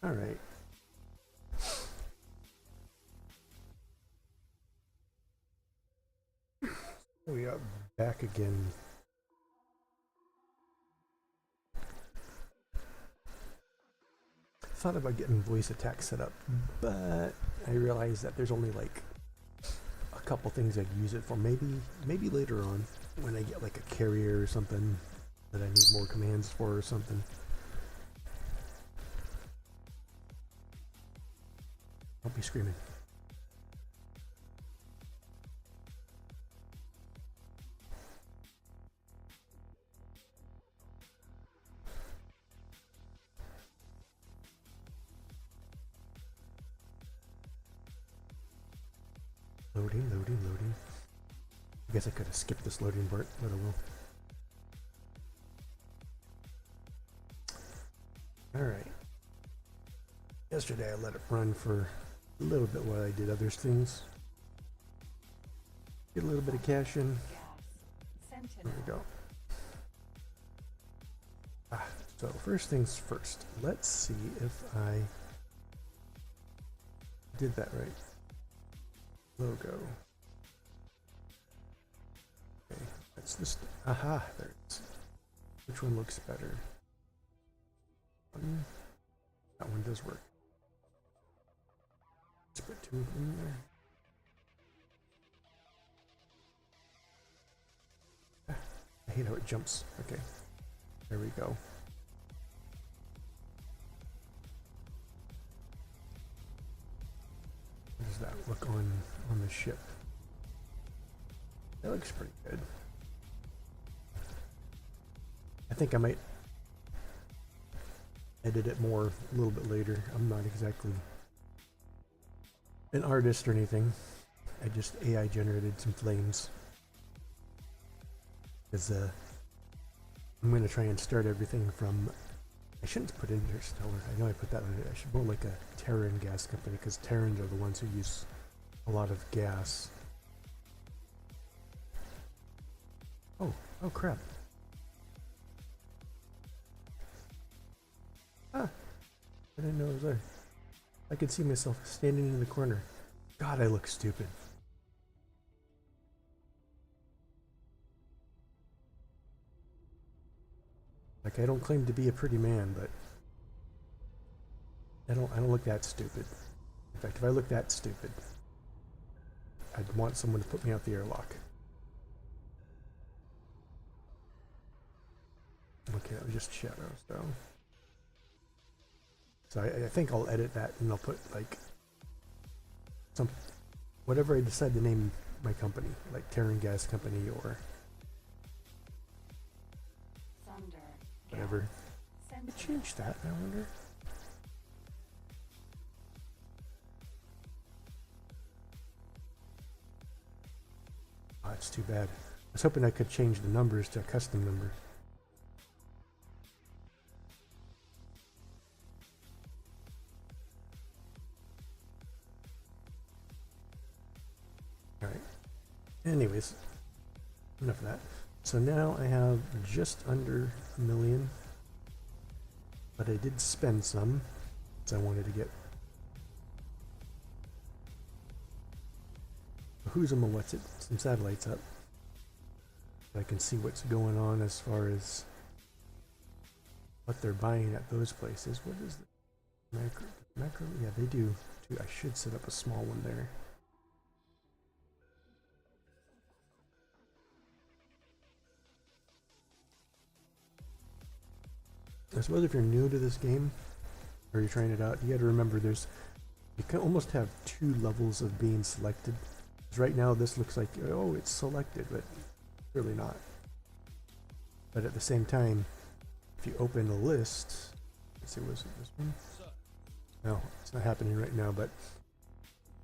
All right. We are back again. Thought about getting voice attack set up, but I realized that there's only like a couple things I'd use it for. Maybe later on when I get like a carrier or something that I need more commands for or something. Don't be screaming. Loading, loading, loading. I guess I could have skipped this loading part, but I will. Alright. Yesterday I let it run for a little bit while I did other things. Get a little bit of cash in. There we go. So first things first. Let's see if I did that right. Logo. Okay, that's this. Aha, there it is. Which one looks better? That one does work. Let's put two of them there. I hate how it jumps. Okay, there we go. How does that look on the ship? That looks pretty good. I think I might edit it more a little bit later. I'm not exactly an artist or anything. I just AI generated some flames. Because I'm going to try and start everything from... I shouldn't put Interstellar. I know I put that on it. I should go like a Terran gas company, because Terrans are the ones who use a lot of gas. Oh crap. Ah, I didn't know it was there. I could see myself standing in the corner. God, I look stupid. Like, I don't claim to be a pretty man, but I don't look that stupid. In fact, if I look that stupid, I'd want someone to put me out the airlock. Okay, that was just shadows though. So I think I'll edit that and I'll put like some, whatever I decide to name my company, like Terran Gas Company or whatever. I changed that, I wonder. Oh, that's too bad. I was hoping I could change the numbers to a custom number. Alright. Anyways, enough of that. So now I have just under $1 million. But I did spend some, because I wanted to get who's and what's it, some satellites up. So I can see what's going on as far as what they're buying at those places. What is the macro? Yeah, they do too. I should set up a small one there. I suppose if you're new to this game or you're trying it out, you got to remember you can almost have two levels of being selected. Because right now this looks like, oh, it's selected, but really not. But at the same time, if you open the list, let's see, was it this one? No, it's not happening right now, but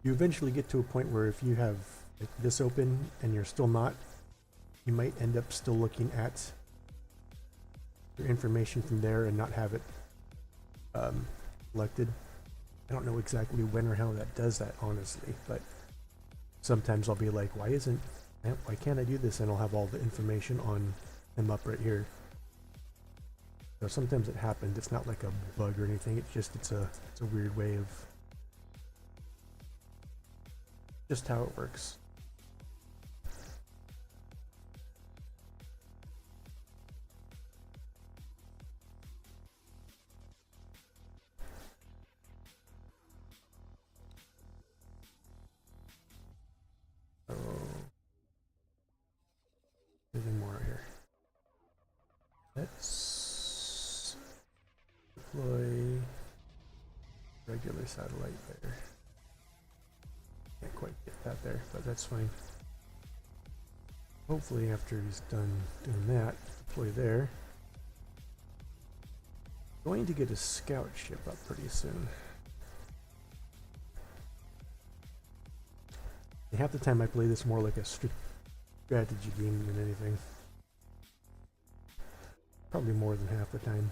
you eventually get to a point where if you have like this open and you're still not, you might end up still looking at your information from there and not have it selected. I don't know exactly when or how that does that, honestly, but sometimes I'll be like, why can't I do this? And I'll have all the information on them up right here. So sometimes it happens. It's not like a bug or anything. It's just it's a weird way of just how it works. So anything more here? Let's deploy regular satellite there. Can't quite get that there, but that's fine. Hopefully after he's done doing that, deploy there. Going to get a scout ship up pretty soon. Half the time I play this more like a strategy game than anything. Probably more than half the time.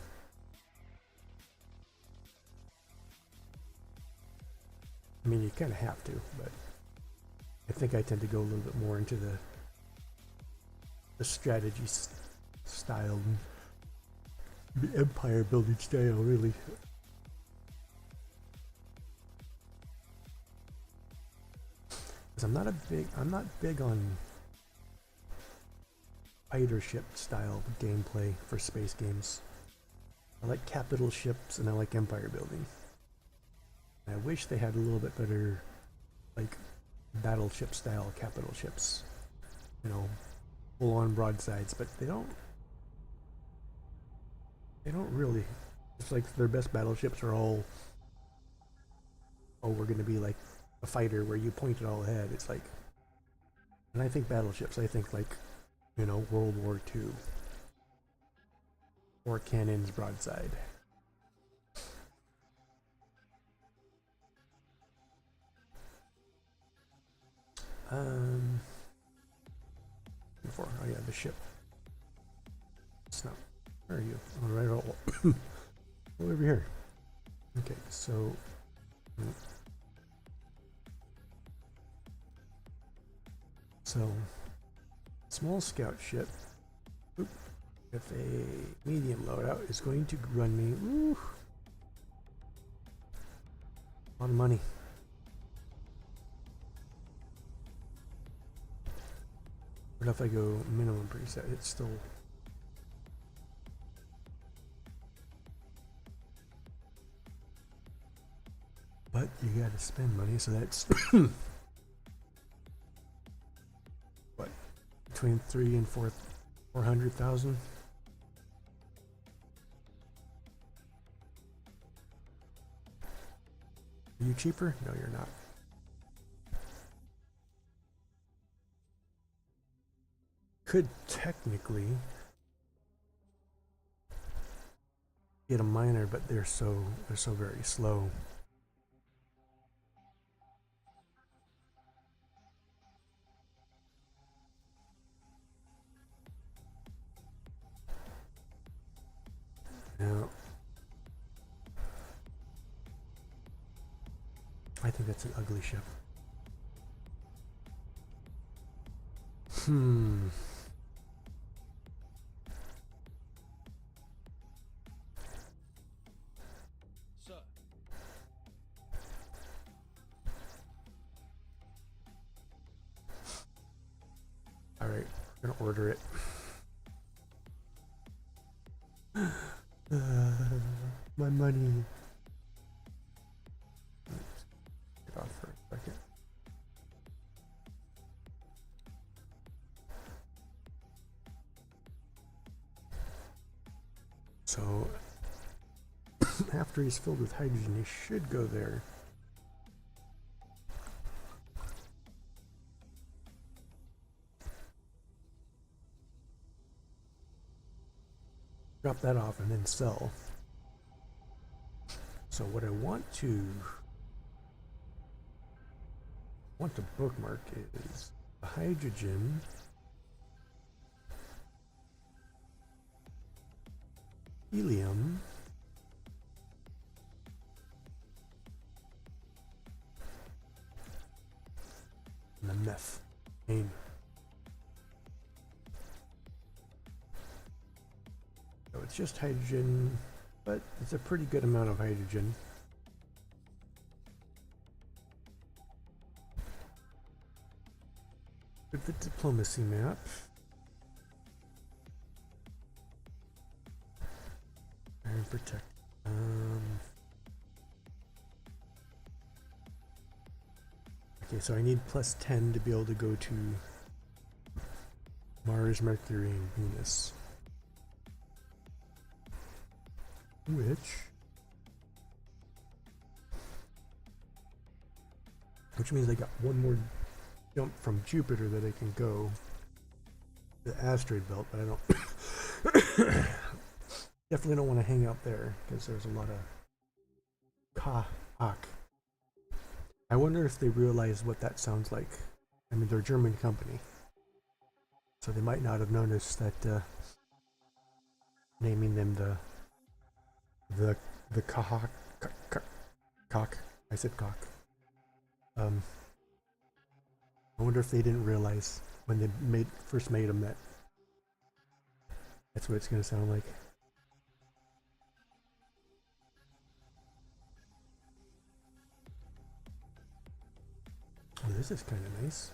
I mean, you kind of have to, but I think I tend to go a little bit more into the strategy style, the empire building style, really. Because I'm not big on fighter ship style gameplay for space games. I like capital ships and I like empire building. I wish they had a little bit better, like, battleship style capital ships. You know, full on broadsides, but they don't really. It's like their best battleships are all, oh, we're gonna be like a fighter where you point it all ahead. It's like, and I think battleships, I think like, you know, World War II or cannons broadside. Before, oh yeah, the ship. It's not. Where are you? All right, over here. Okay, so. So, small scout ship with a medium loadout is going to run me a lot of money. But if I go minimum preset, it's still. But you gotta spend money, so that's what, between 300,000 and 400,000. Are you cheaper? No, you're not. Could technically get a miner, but they're so very slow. Now, I think that's an ugly ship. All right, we're gonna order it. My money. Get off for a second. So after he's filled with hydrogen, he should go there. Drop that off and then sell. So what I want to bookmark is hydrogen, helium, and the methane. So it's just hydrogen, but it's a pretty good amount of hydrogen. With the diplomacy map. And protect. Okay, so I need plus 10 to be able to go to Mars, Mercury, and Venus. Which means I got one more jump from Jupiter that I can go to the asteroid belt, but I don't definitely don't want to hang out there because there's a lot of Kahak. I wonder if they realize what that sounds like. I mean, they're a German company, so they might not have noticed that naming them the Kahak. Cock. I said cock. I wonder if they didn't realize when they first made them that that's what it's going to sound like. Oh, this is kind of nice.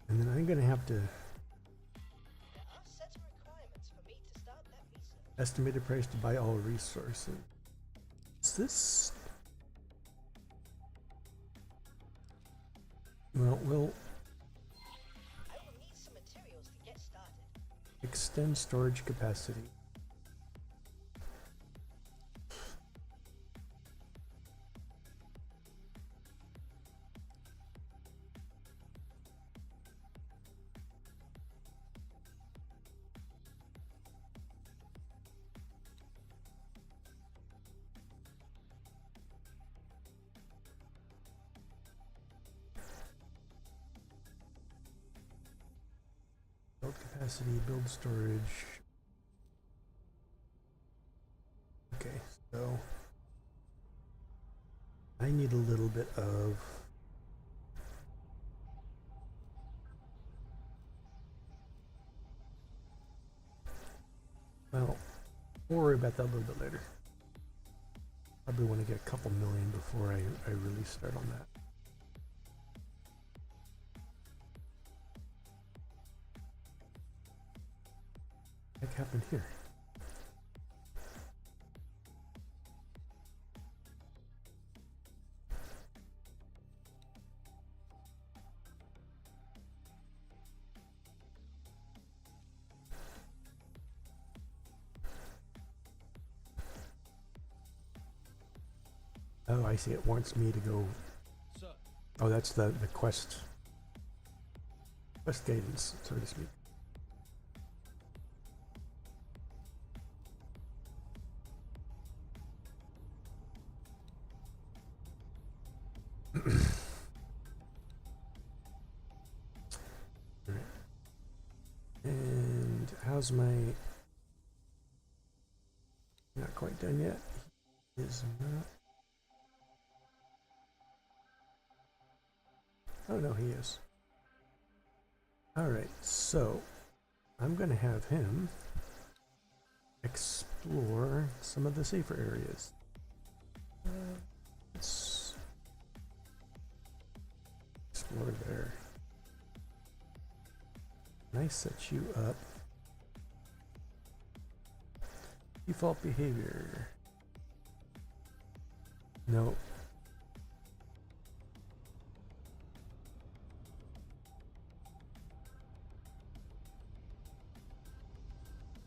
And then I'm going to have to estimated price to buy all resources. Is this? Well, we'll need some materials to get started. Extend storage capacity. Capacity, build storage. Okay, so I need a little bit of well, we'll worry about that a little bit later. Probably want to get a couple million before I really start on that. What happened here? Oh, I see. It wants me to go. Oh, that's the quest guidance, so to speak. Right. And how's my? Not quite done yet. Is not. Oh no, he is. Alright, so I'm gonna have him explore some of the safer areas. Let's explore there. Can I set you up? Default behavior. No.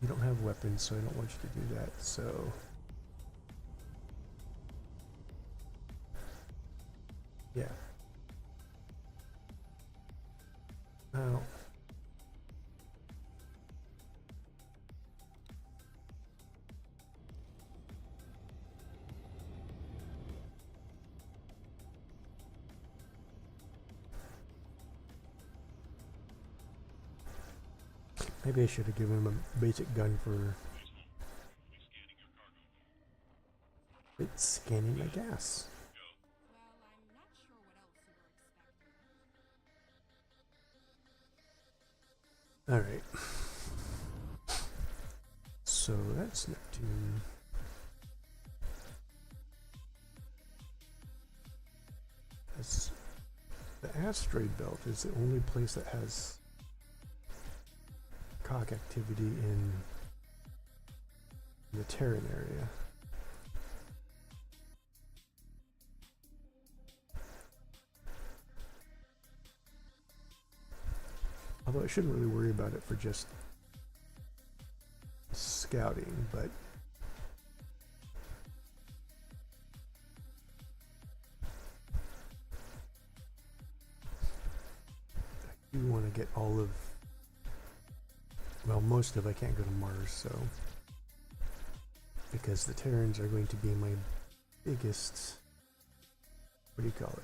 You don't have weapons, so I don't want you to do that, so... Yeah. Now... Maybe I should have given him a basic gun for... It's scanning my gas. Well, I'm not sure what else you were expecting. Alright. So that's Neptune. That's, the asteroid belt is the only place that has cock activity in the Terran area. Although I shouldn't really worry about it for just scouting, but I do want to get all of, well, most of, I can't go to Mars, so, because the Terrans are going to be my biggest, what do you call it?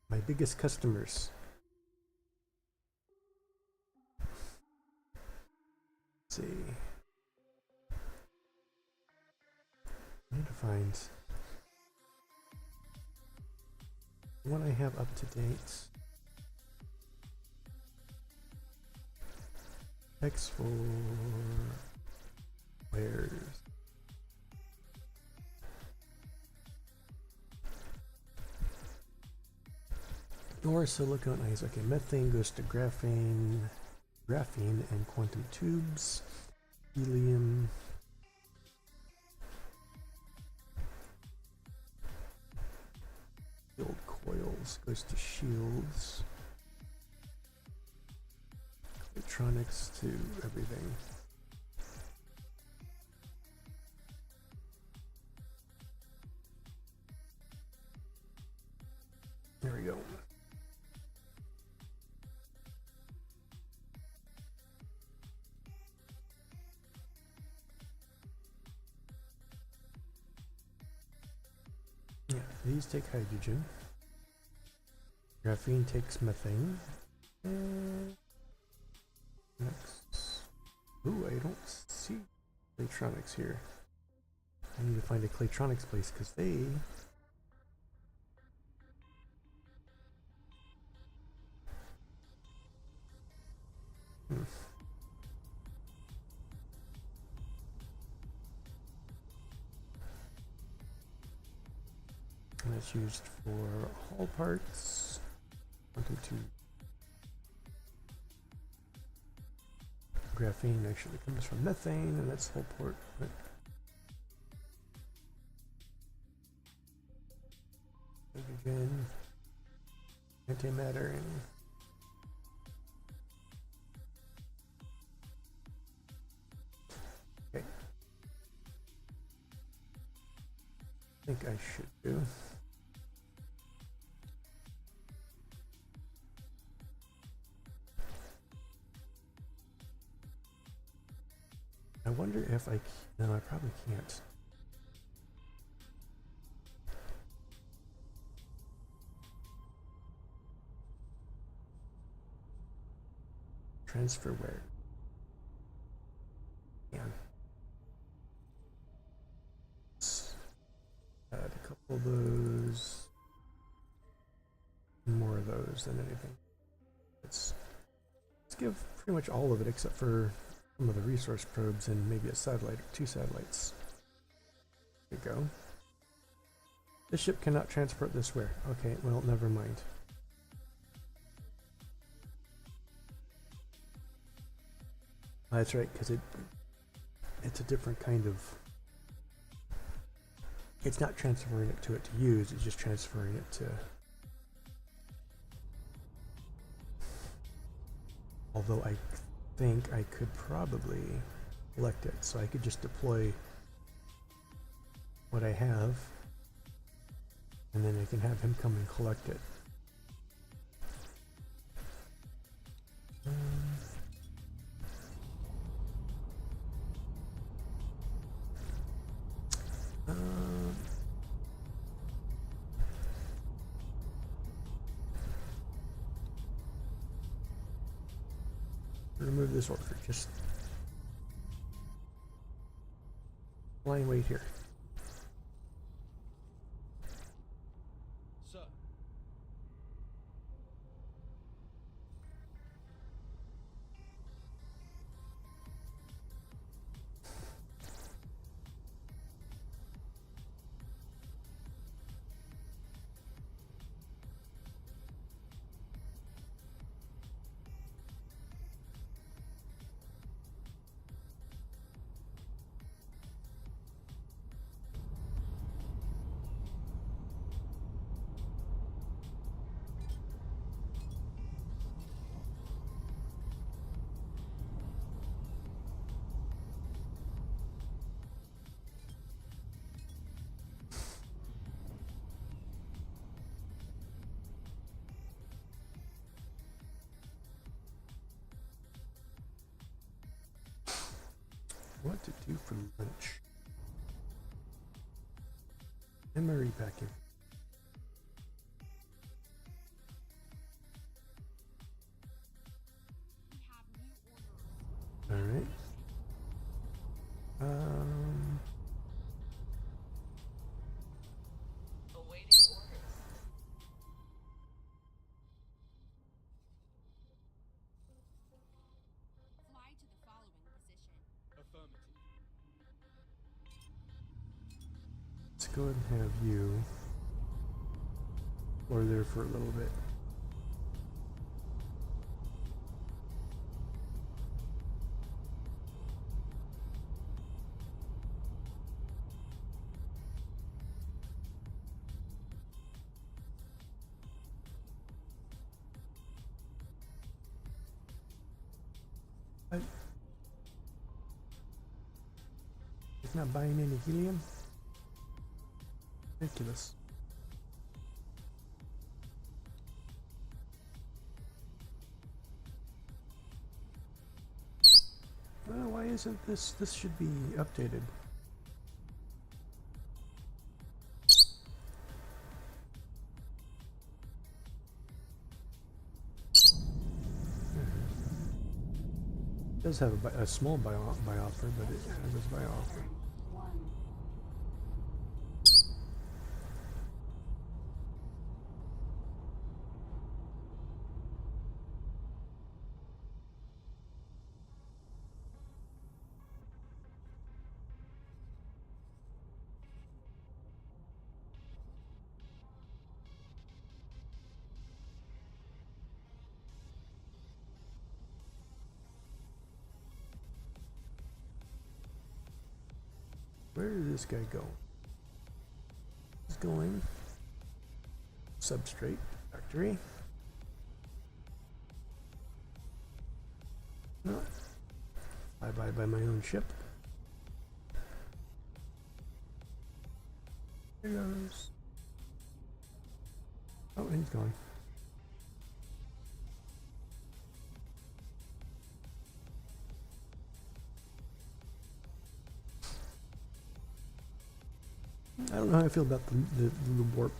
My biggest customers. Let's see. I need to find one I have up to date. X4 where's or silicone ice. Okay, methane goes to graphene and quantum tubes. Helium. Field coils goes to shields. Electronics to everything. There we go. Yeah, these take hydrogen. Graphene takes methane. And next. Ooh, I don't see electronics here. I need to find a Claytronics place because they and that's used for hull parts. Quantum tube. Graphene actually comes from methane, and that's hull port. Right? Hydrogen, antimatter, and okay. I think I should do. I wonder if I can, no, I probably can't. Transfer where? Yeah. Let's add a couple of those. More of those than anything. Let's give pretty much all of it except for some of the resource probes and maybe a satellite or 2 satellites. There you go. This ship cannot transport this where? Okay, well, never mind. That's right, because it's a different kind of. It's not transferring it to use, it's just transferring it to. Although I think I could probably collect it, so I could just deploy what I have, and then I can have him come and collect it. Remove this order, just flying weight here. Sir. what to do for lunch. Memory packing. All right. Awaiting orders. Fly to the following position. Affirmative. Let's go ahead and have you explore there for a little bit. He's not buying any helium? Ridiculous. Well, why isn't this? This should be updated. It does have a small buy offer, but it has a buy offer. Where did this guy go? He's going substrate factory. No. Bye bye by my own ship. There goes. Oh, he's going. I don't know how I feel about the warp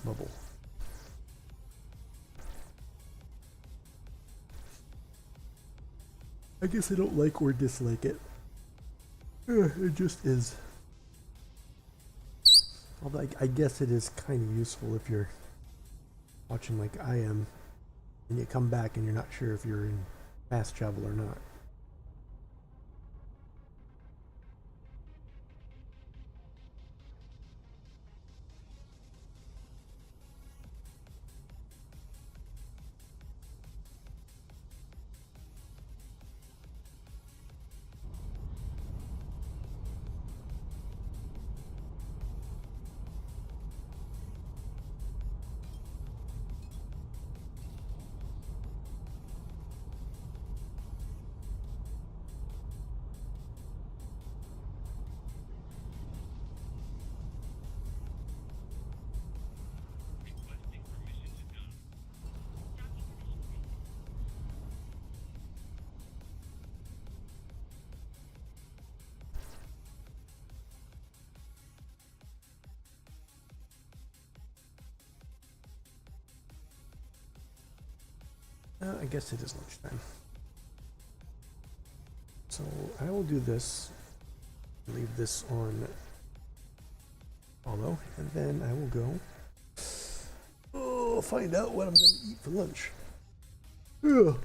bubble. I guess I don't like or dislike it. It just is. Although I guess it is kind of useful if you're watching like I am, and you come back and you're not sure if you're in fast travel or not. I guess it is lunchtime. So I will do this, leave this on follow, and then I will go find out what I'm going to eat for lunch. Ugh.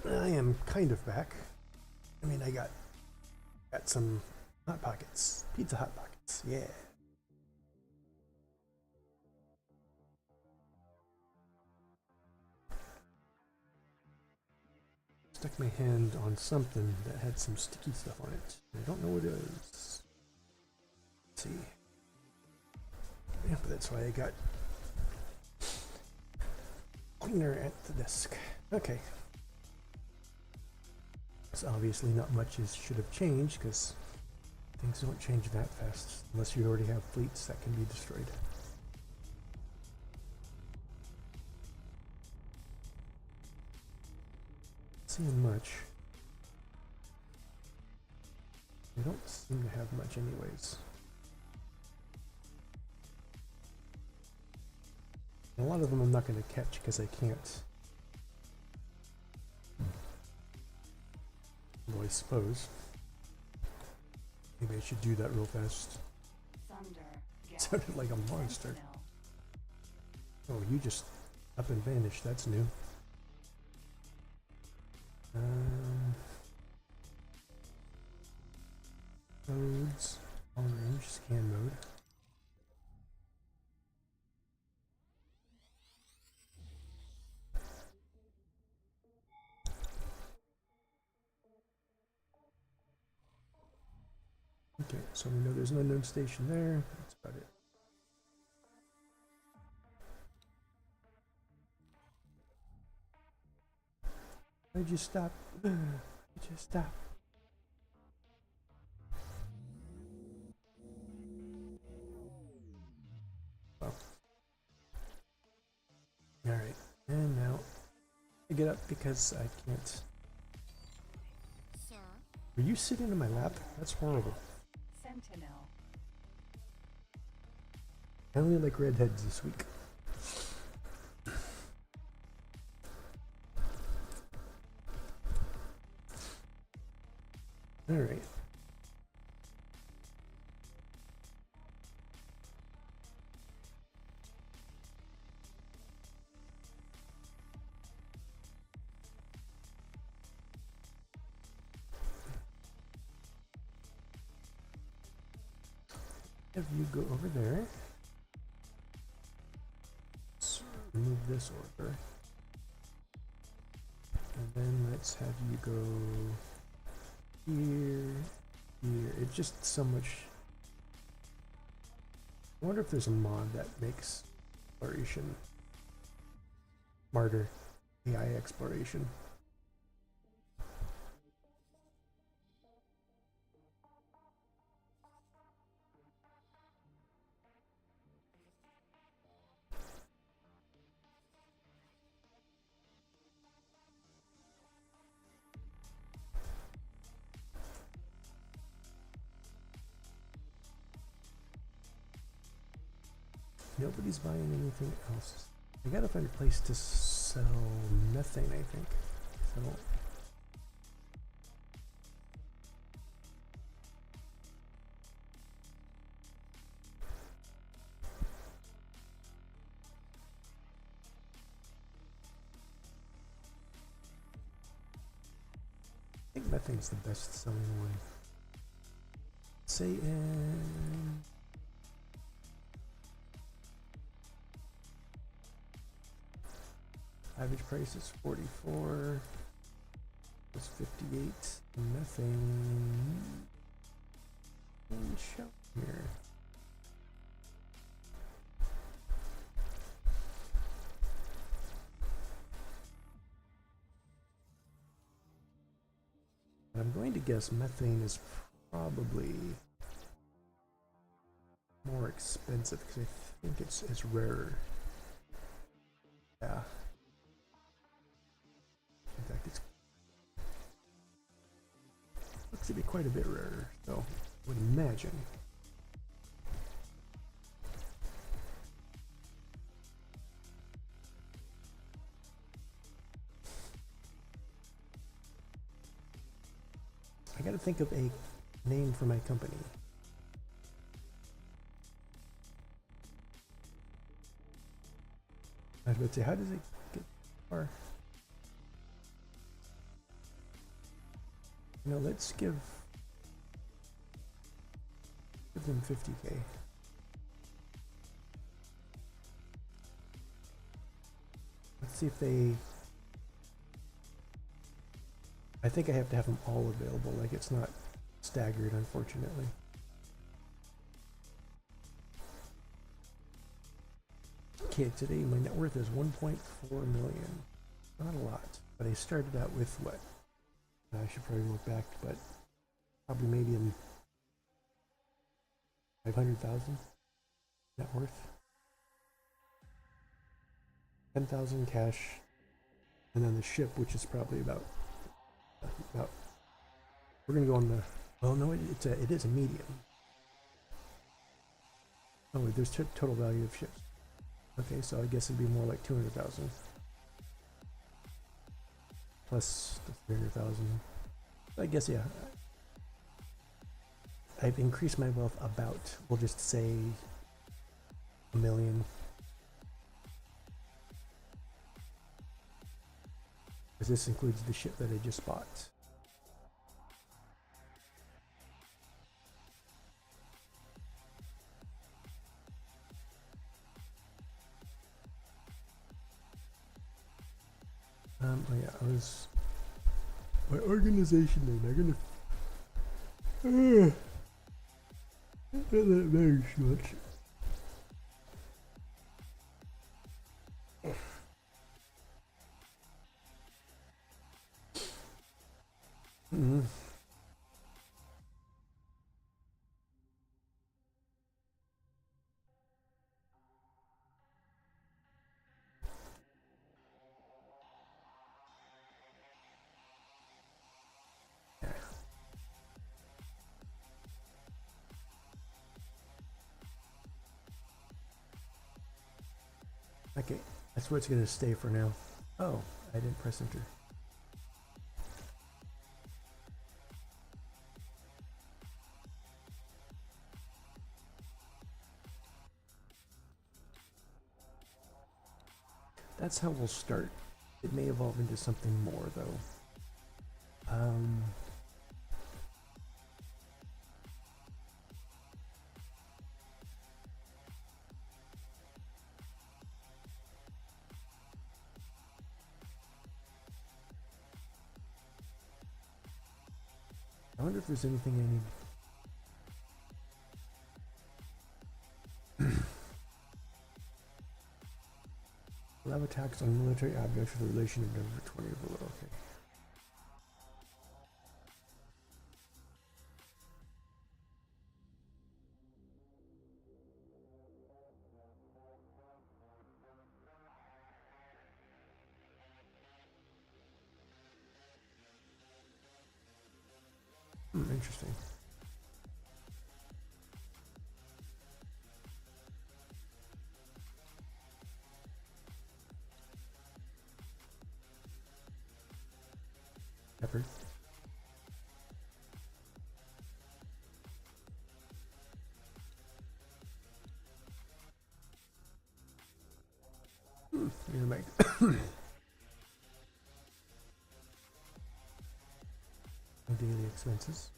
I am kind of back. I mean, I got some Hot Pockets. Pizza Hot Pockets. Yeah. Stuck my hand on something that had some sticky stuff on it. I don't know what it is. Let's see. Yeah, but that's why I got cleaner at the desk. Okay. So obviously not much should have changed because things don't change that fast unless you already have fleets that can be destroyed. Not seeing much. They don't seem to have much anyways. And a lot of them I'm not going to catch because I can't. Well, I suppose. Maybe I should do that real fast. Sounded like a monster. Oh, you just up and vanished. That's new. Modes. Orange. Scan mode. Okay, so we know there's an unknown station there. That's about it. Why'd you stop? Why'd you stop? Oh. Alright, and now I get up because I can't. Sir? Are you sitting in my lap? That's horrible. Sentinel. I only like redheads this week. Alright. Have you go over there. Let's remove this order. And then let's have you go here, here. It's just so much. I wonder if there's a mod that makes exploration smarter. AI exploration. Nobody's buying anything else. I gotta find a place to sell methane, I think. So I think methane's the best selling one. Say in average price is 44. It's 58. Methane. Show here. I'm going to guess methane is probably more expensive because I think it's rarer. Yeah. In fact, it's looks to be quite a bit rarer, so I would imagine. I gotta think of a name for my company. I was about to say, how does it get far? You know, let's give them 50K. Let's see if they... I think I have to have them all available, like it's not staggered, unfortunately. Okay, today my net worth is 1.4 million. Not a lot, but I started out with what? I should probably look back, but probably maybe in 500,000 net worth. 10,000 cash, and then the ship, which is probably about. We're gonna go on the. Well, no, it is a medium. Oh, wait, there's total value of ships. Okay, so I guess it'd be more like 200,000 plus the 300,000. I guess yeah. I've increased my wealth about, we'll just say, 1 million. Because this includes the ship that I just bought. Oh yeah, I was... My organization name, I'm gonna... not that very much. Mm-hmm. Okay, that's where it's gonna stay for now. Oh, I didn't press enter. That's how we'll start. It may evolve into something more though. I wonder if there's anything I need. Allow attacks on military objects with a relation of number 20 or below. Okay. Interesting. Pepper. You're gonna make daily expenses.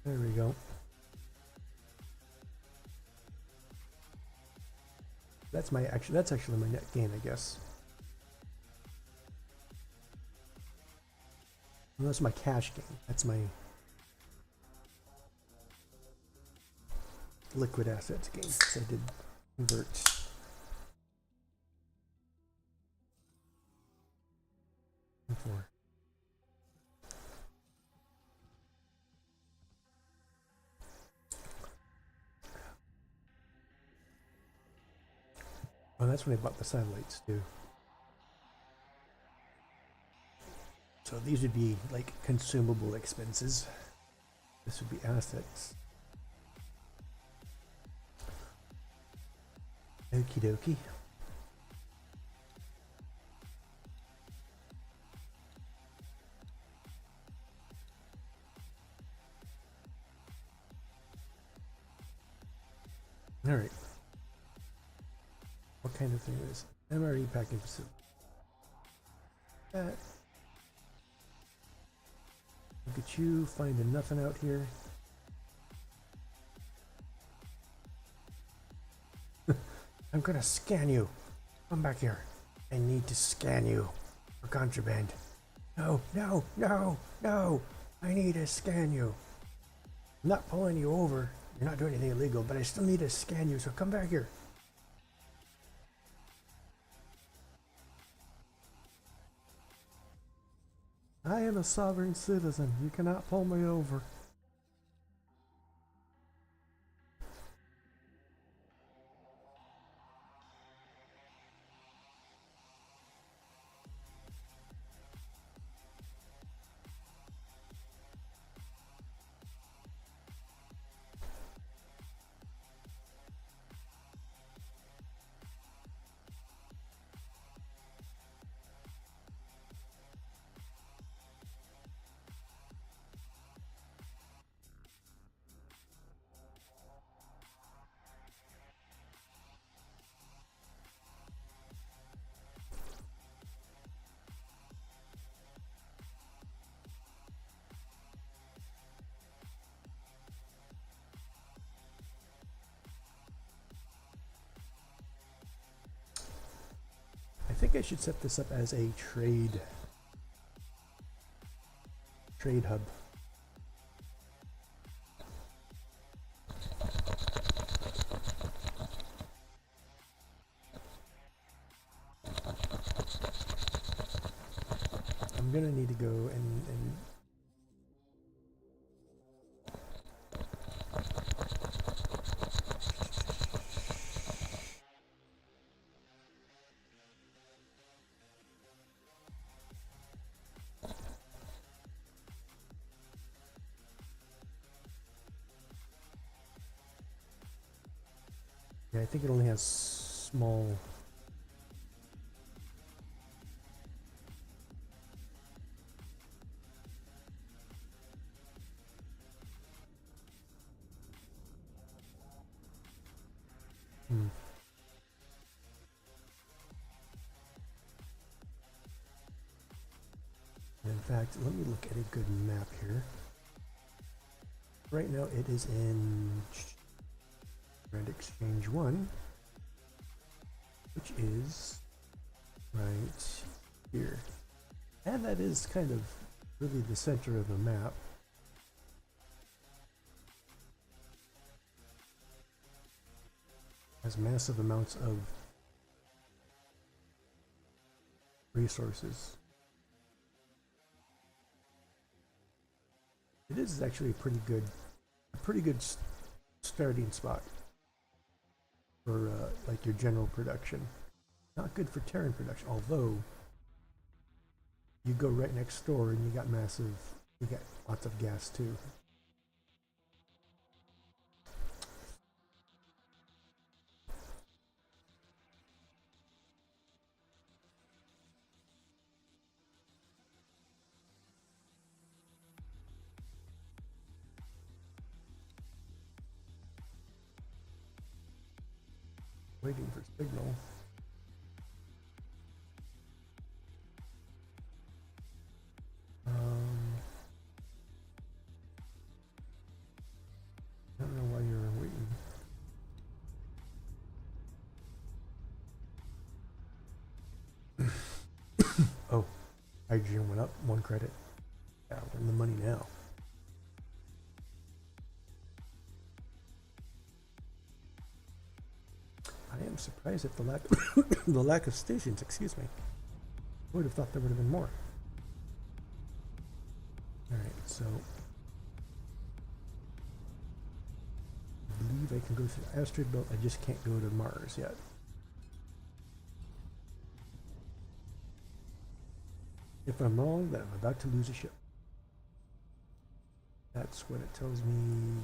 There we go. That's actually my net gain, I guess. And that's my cash gain. That's my liquid assets gain. So I did convert. Four. Oh, that's when I bought the satellites too. So these would be like consumable expenses. This would be assets. Okie dokie. All right. What kind of thing is MRE packing facility. That. Look at you finding nothing out here. I'm gonna scan you. Come back here. I need to scan you for contraband. No, no, no, no. I need to scan you. I'm not pulling you over. You're not doing anything illegal, but I still need to scan you, so come back here. I am a sovereign citizen. You cannot pull me over. I think I should set this up as a trade hub. I'm gonna need to go and yeah, I think it only has small. In fact, let me look at a good map here. Right now it is in Grand Exchange 1, which is right here. And that is kind of really the center of the map. Has massive amounts of resources. It is actually a pretty good starting spot for like your general production. Not good for Terran production, although you go right next door and you got lots of gas too. Waiting for signal. I don't know why you're waiting. Oh, hydrogen went up 1 credit. Yeah, we're in the money now. I am surprised at the lack of stations. Excuse me. I would have thought there would have been more. All right, so I believe I can go to the asteroid belt. I just can't go to Mars yet. If I'm wrong, then I'm about to lose a ship. That's what it tells me.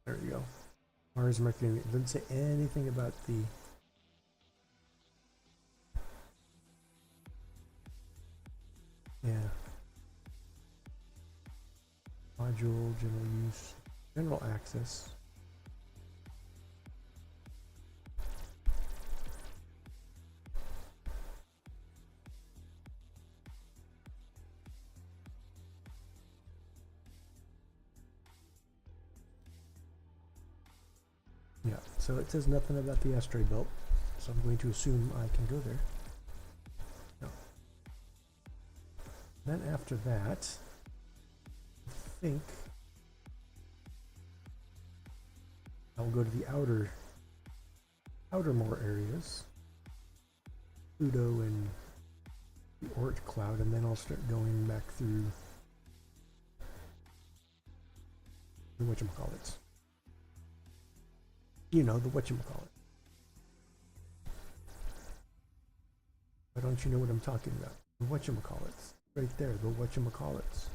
There we go. Mars, Mercury. It doesn't say anything about the module, general use. General access. Yeah, so it says nothing about the asteroid belt, so I'm going to assume I can go there. No. Then after that, I think I'll go to the outermore areas, Pluto and the Oort cloud, and then I'll start going back through the whatchamacallits. You know, the whatchamacallit. Why don't you know what I'm talking about? The whatchamacallits. Right there, the whatchamacallits.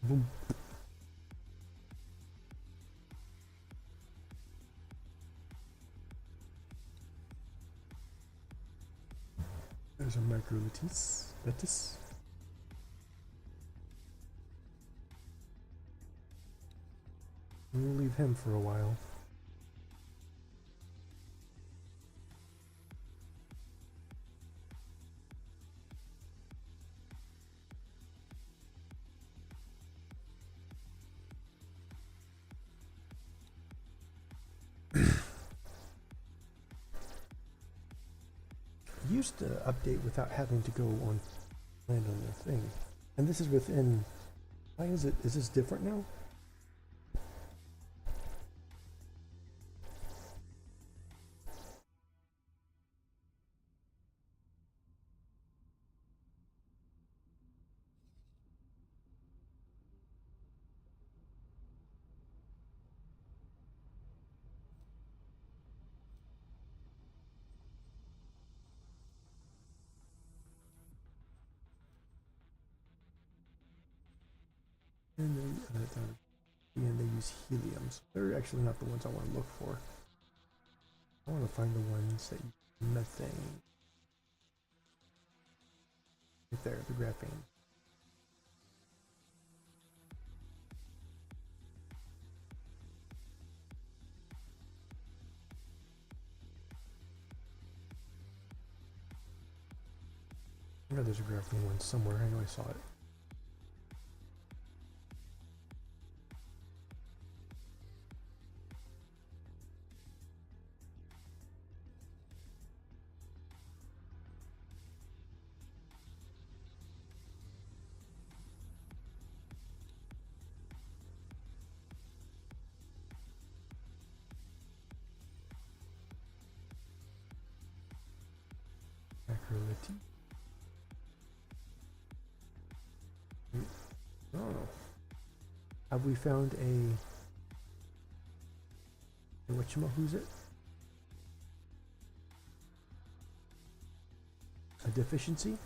Boom. There's a microlitis. Lettuce. We'll leave him for a while. Used to update without having to go on land on the thing. And this is within. Why is it? Is this different now? And they use helium. So they're actually not the ones I want to look for. I want to find the ones that use methane. Right there, the graphene. I know there's a graphene one somewhere. I know I saw it. Acrylite. Oh. Have we found who's it? A deficiency?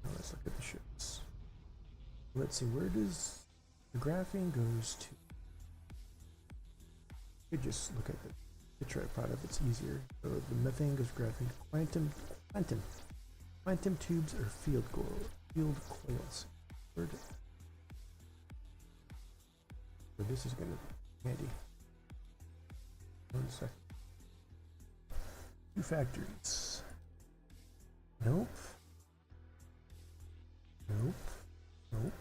Now let's look at the ships. Let's see, where does the graphene goes to? You could just look at the tripod if it's easier. So the methane goes graphene. Quantum tubes or field coils. Where did, so this is gonna be handy. 1 second. 2 factories. Nope. Nope. Nope.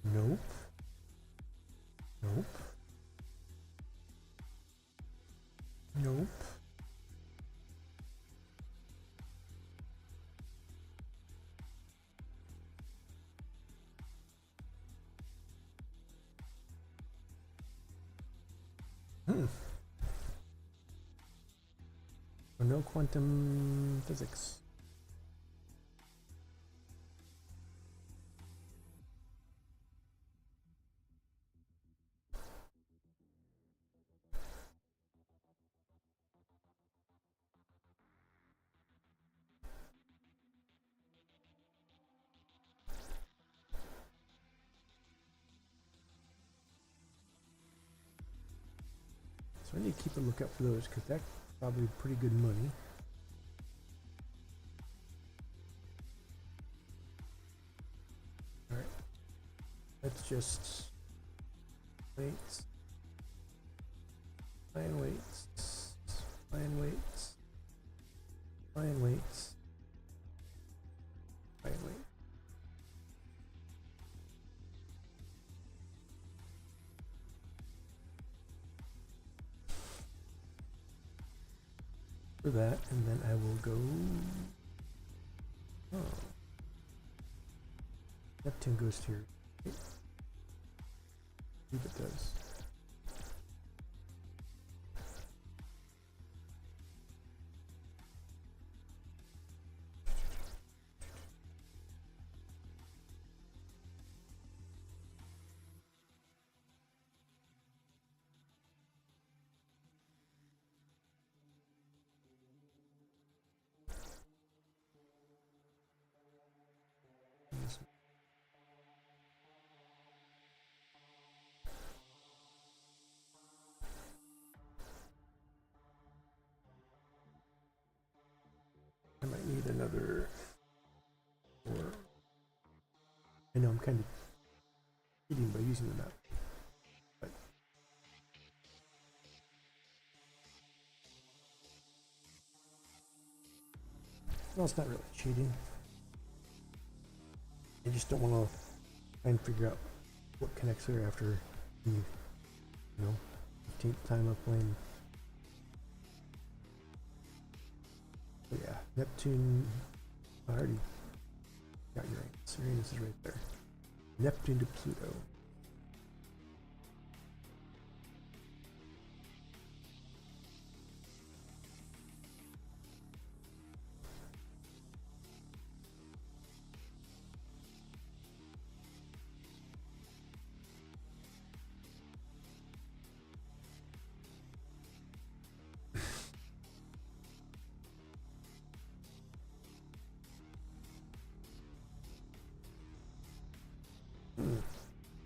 Nope. Nope. Nope. So no quantum physics. So I need to keep a lookout for those because that's probably pretty good money. Alright. Let's just wait. Plan weights. Plan weights. Plan weights. Plan weights. For that, and then I will go. Oh, Neptune goes to your. See if it does. I might need another. Or I know I'm kind of cheating by using the map, but no, it's not really cheating. I just don't want to try and figure out what connects there after the, 15th time of playing. But yeah, Neptune. I already got Uranus. Uranus is right there. Neptune to Pluto.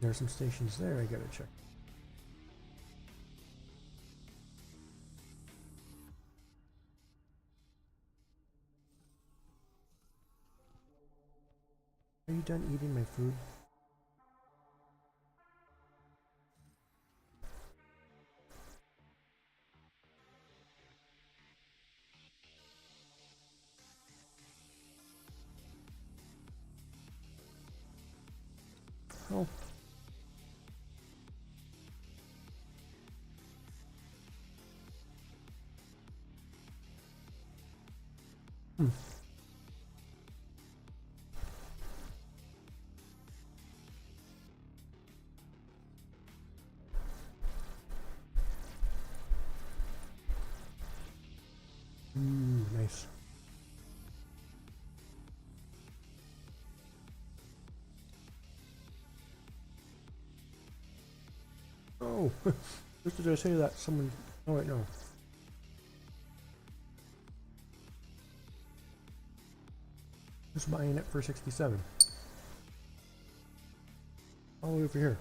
There are some stations there I gotta check. Are you done eating my food? Oh. Hmm. Nice. Oh, just did I say that someone? Oh wait, no. Who's buying it for 67? All the way over here.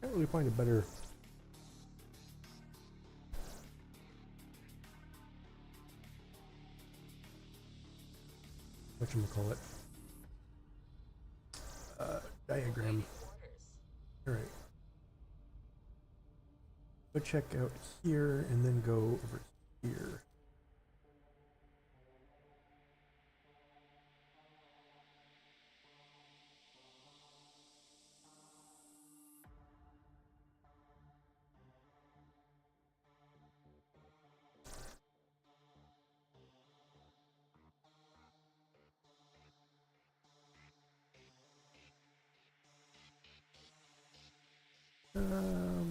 Can't really find a better whatchamacallit, diagram. Alright. Go check out here and then go over here.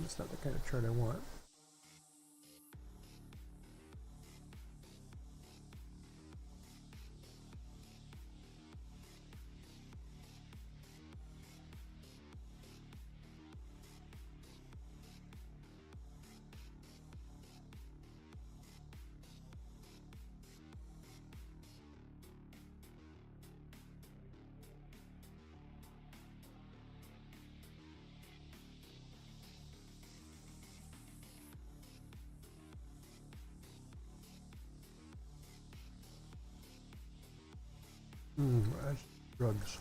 It's not the kind of chart I want. That's drugs.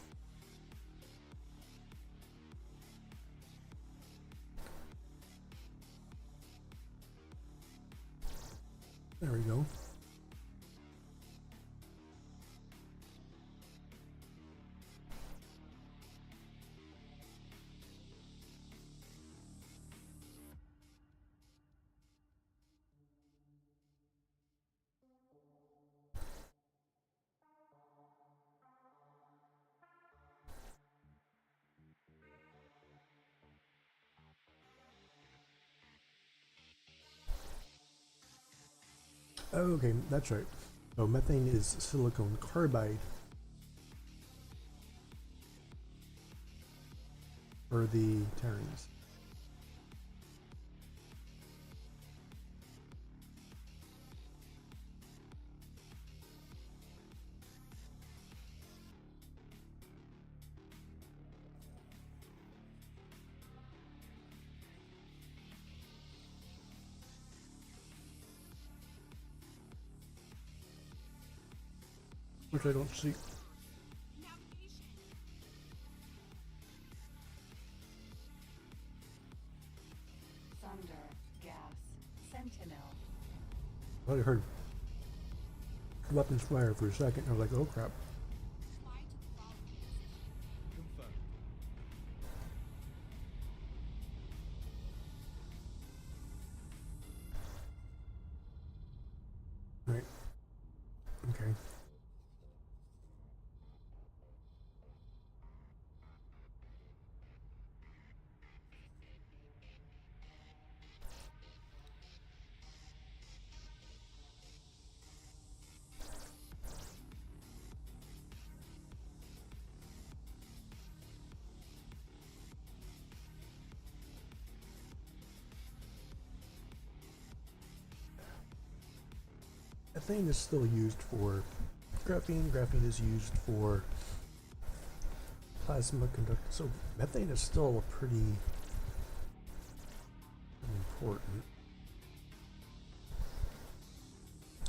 There we go. Okay, that's right. So methane is silicon carbide for the Terrans. Which I don't see. Thunder, gas, sentinel. I heard weapons fire for a second. I was like, oh crap. Try to follow the position. Confirmed. Right. Okay. Ethane is still used for graphene. Graphene is used for plasma conductor. So methane is still pretty important.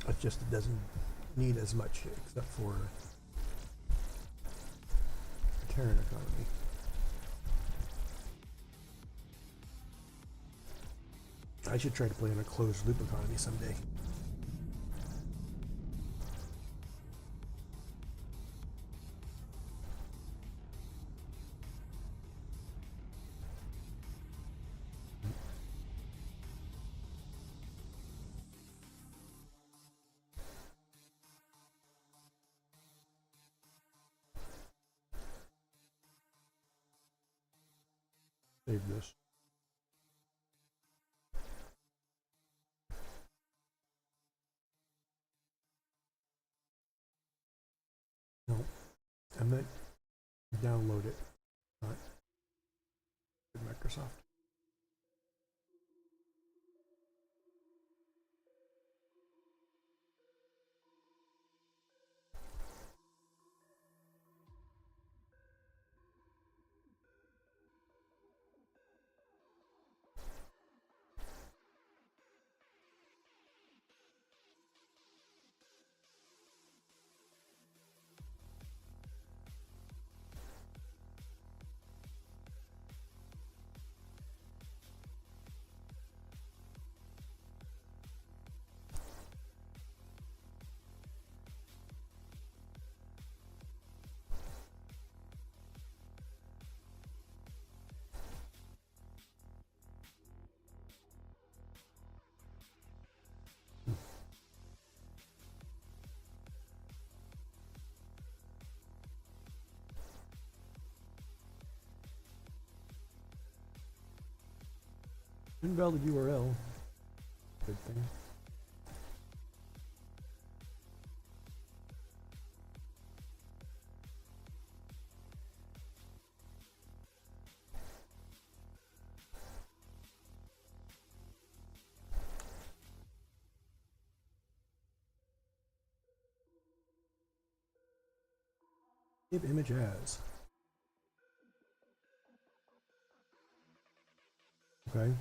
It's just it doesn't need as much except for the Terran economy. I should try to play in a closed loop economy someday. Save this. No, I meant download it, not Microsoft. Invalid URL. Good thing. Save image as. Okay.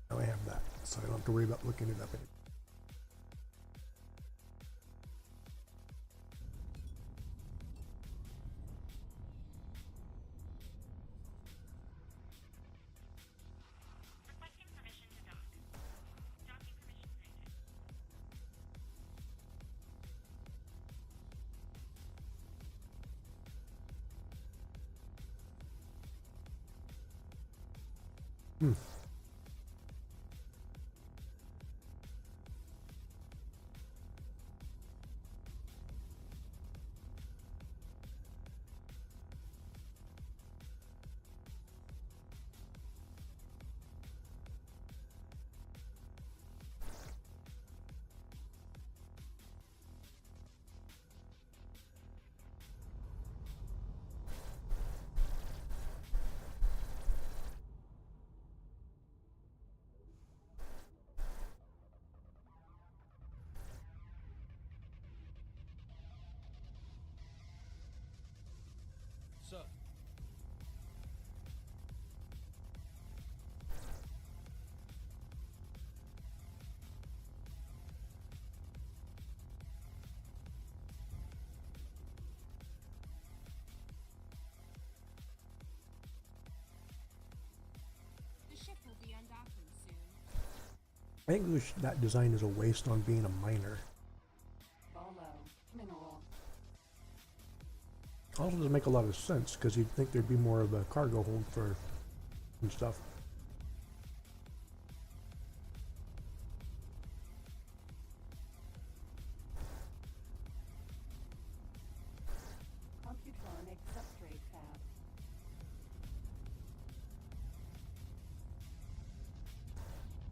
Now I have that, so I don't have to worry about looking it up anymore. Requesting permission to dock. Docking permission granted. Hmm. Sir. The ship will be undocking soon. I think that design is a waste on being a miner. Follow. Mineral. Also doesn't make a lot of sense because you'd think there'd be more of a cargo hold for and stuff. Computronic substrate fab.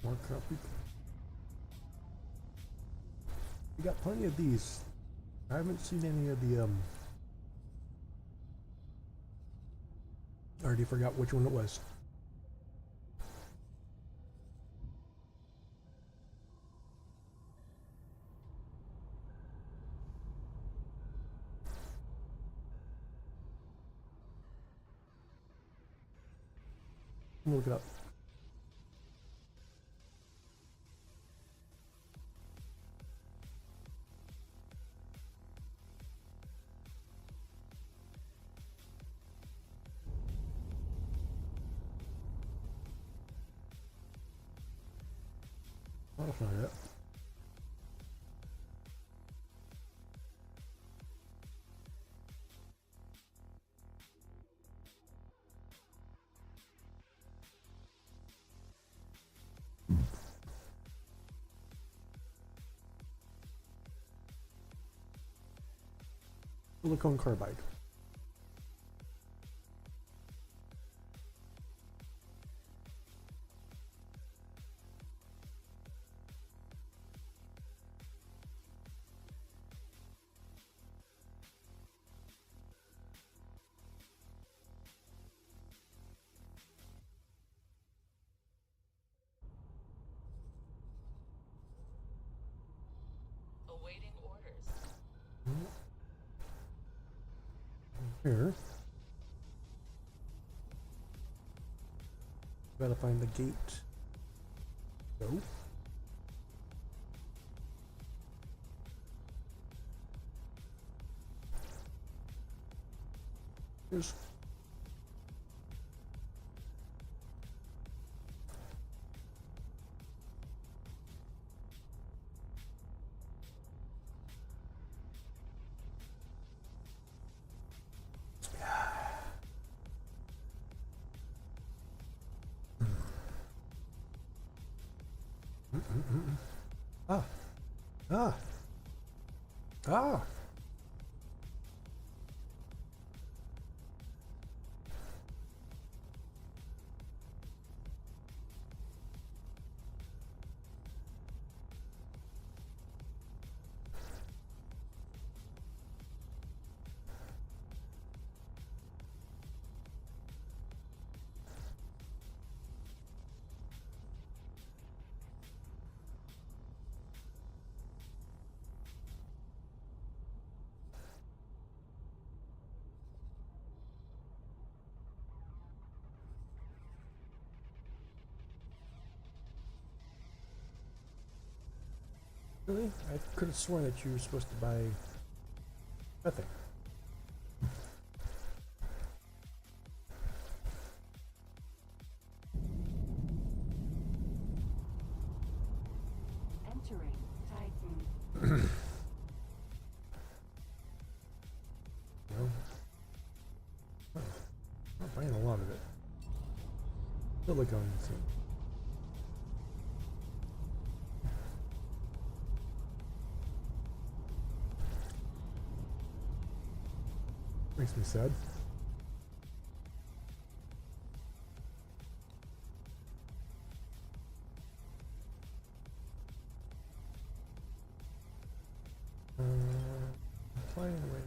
More copy. We got plenty of these. I haven't seen any of the I already forgot which one it was. Let me look it up. Oh, that's not it. Silicon carbide. Awaiting orders. Here. Gotta find the gate. No. Here's. Ah. Ah. Ah. Really? I could have sworn that you were supposed to buy nothing. Entering Titan. No. Oh, not buying a lot of it. Silicone seam. Makes me sad. Flying away.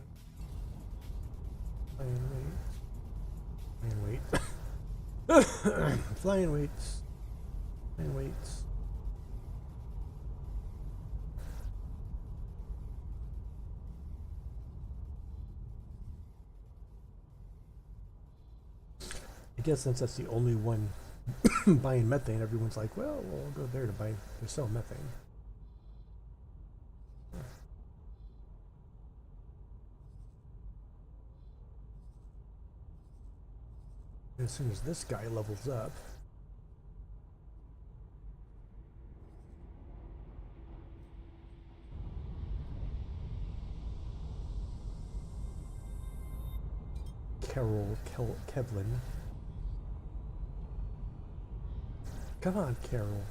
Flying weights. Flying weights. Flying weights. I guess since that's the only one buying methane, everyone's like, well, we'll go there to sell methane. As soon as this guy levels up, Kevlin. Come on, Carol.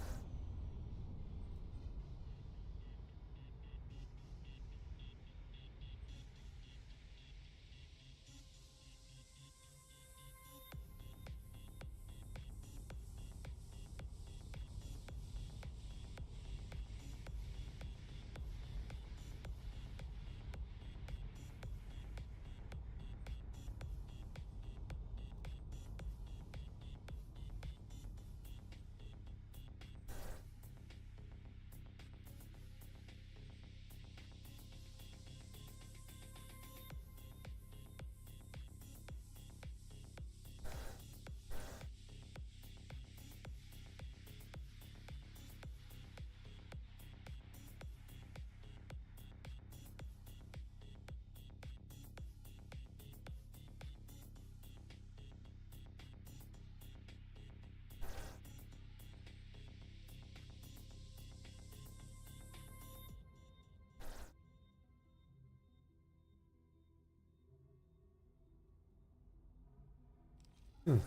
Hmm.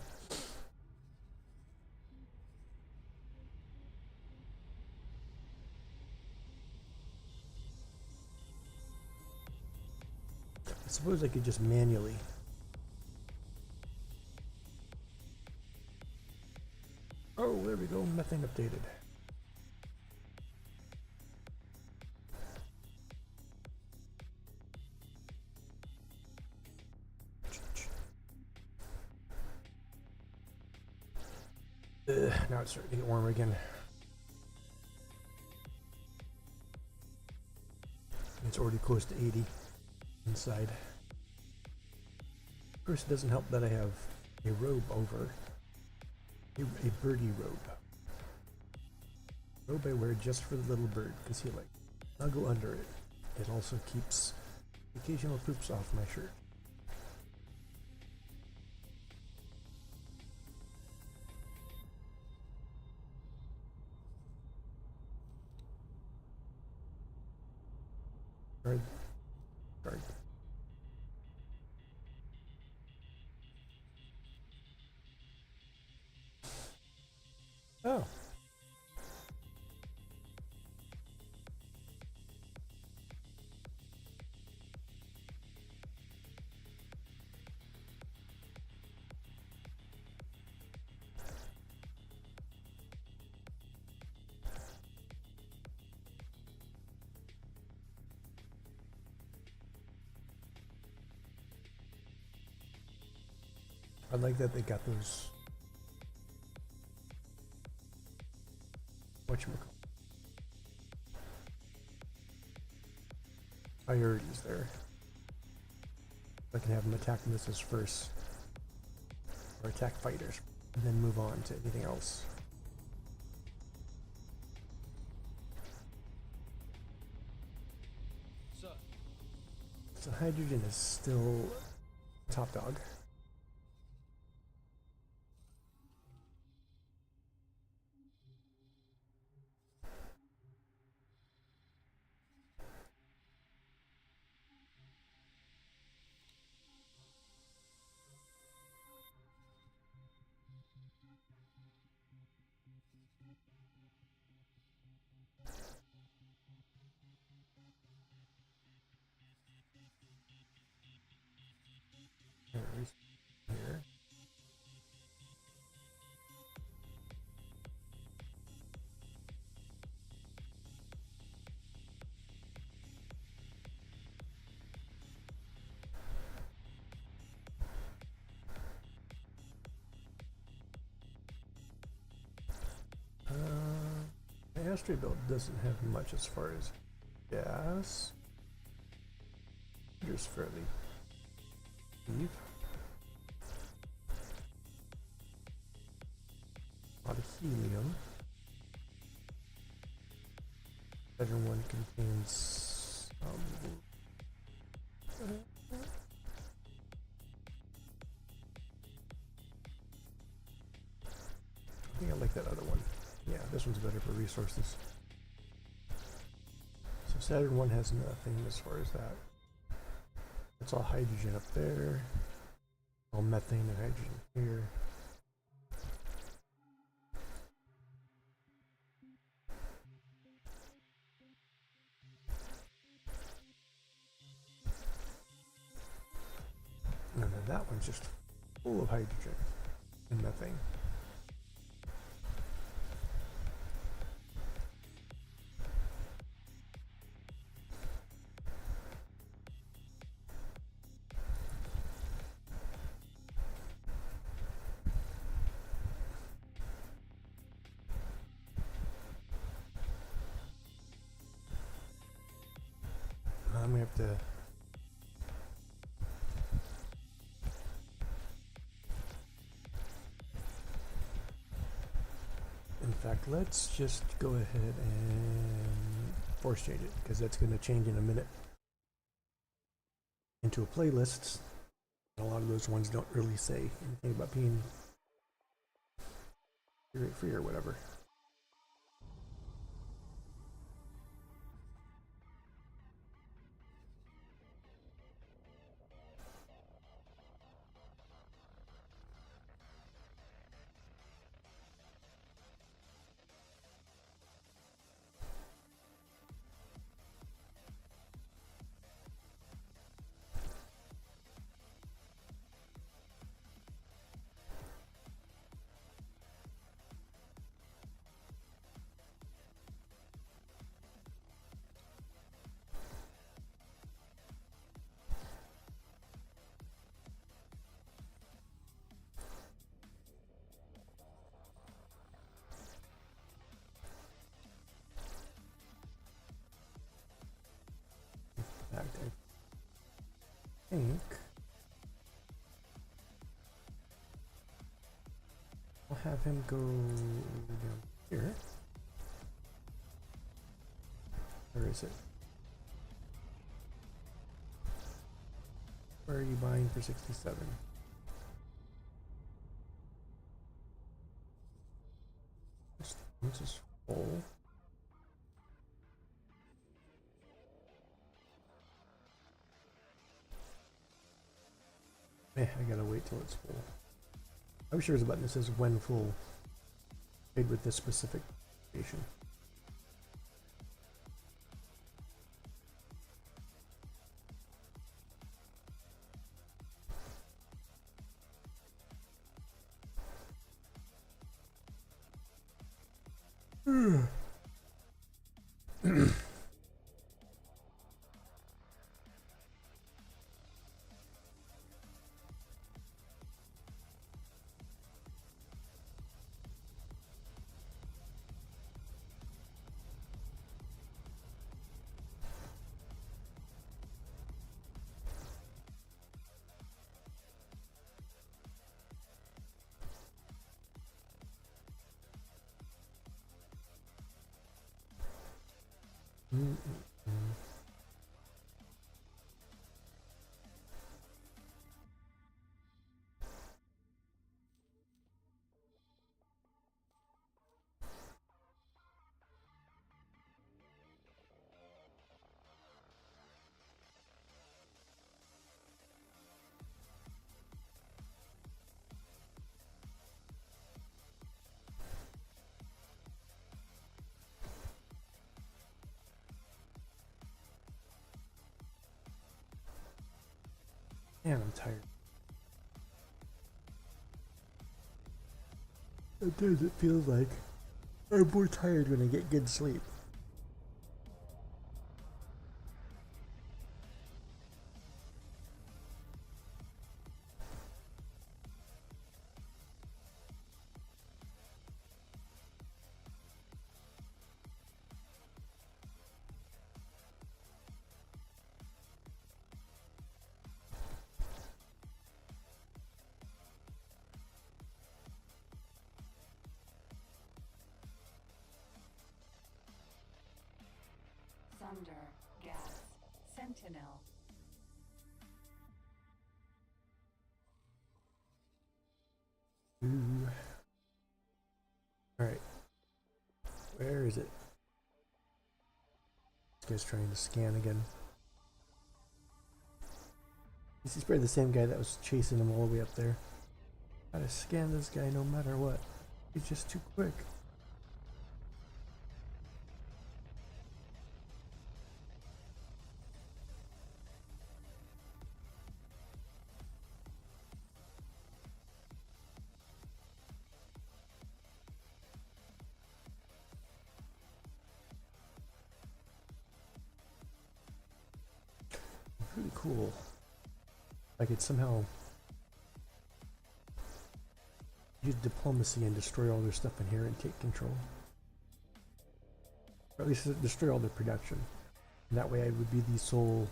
I suppose I could just manually. Oh, there we go. Methane updated. Now it's starting to get warmer again. It's already close to 80 inside. Of course, it doesn't help that I have a robe over. A birdie robe. Robe I wear just for the little bird, because he like snuggle under it. It also keeps occasional poops off my shirt. Guard. Guard. Oh. I like that they got those whatchamacallit priorities there. I can have them attack missiles first, or attack fighters, and then move on to anything else. So hydrogen is still top dog. Here. The asteroid belt doesn't have much as far as gas. Here's fairly deep. A lot of helium. Saturn one contains I think I like that other one. Yeah, this one's better for resources. So Saturn 1 has nothing as far as that. It's all hydrogen up there. All methane and hydrogen here. And then that one's just full of hydrogen and methane. I'm gonna have to in fact, let's just go ahead and force change it, because that's going to change in a minute into a playlist. A lot of those ones don't really say anything about being copyright free or whatever. In fact, I think I'll have him go down here. Where is it? Where are you buying for 67? This is full. I gotta wait till it's full. I'm sure there's a button that says when full. Made with this specific station. Man, I'm tired. Sometimes it feels like I'm more tired when I get good sleep. Thunder, gas, sentinel. Ooh. Alright. Where is it? This guy's trying to scan again. This is probably the same guy that was chasing him all the way up there. Gotta scan this guy no matter what. He's just too quick. Pretty cool. I could somehow use diplomacy and destroy all their stuff in here and take control. Or at least destroy all their production. And that way I would be the sole...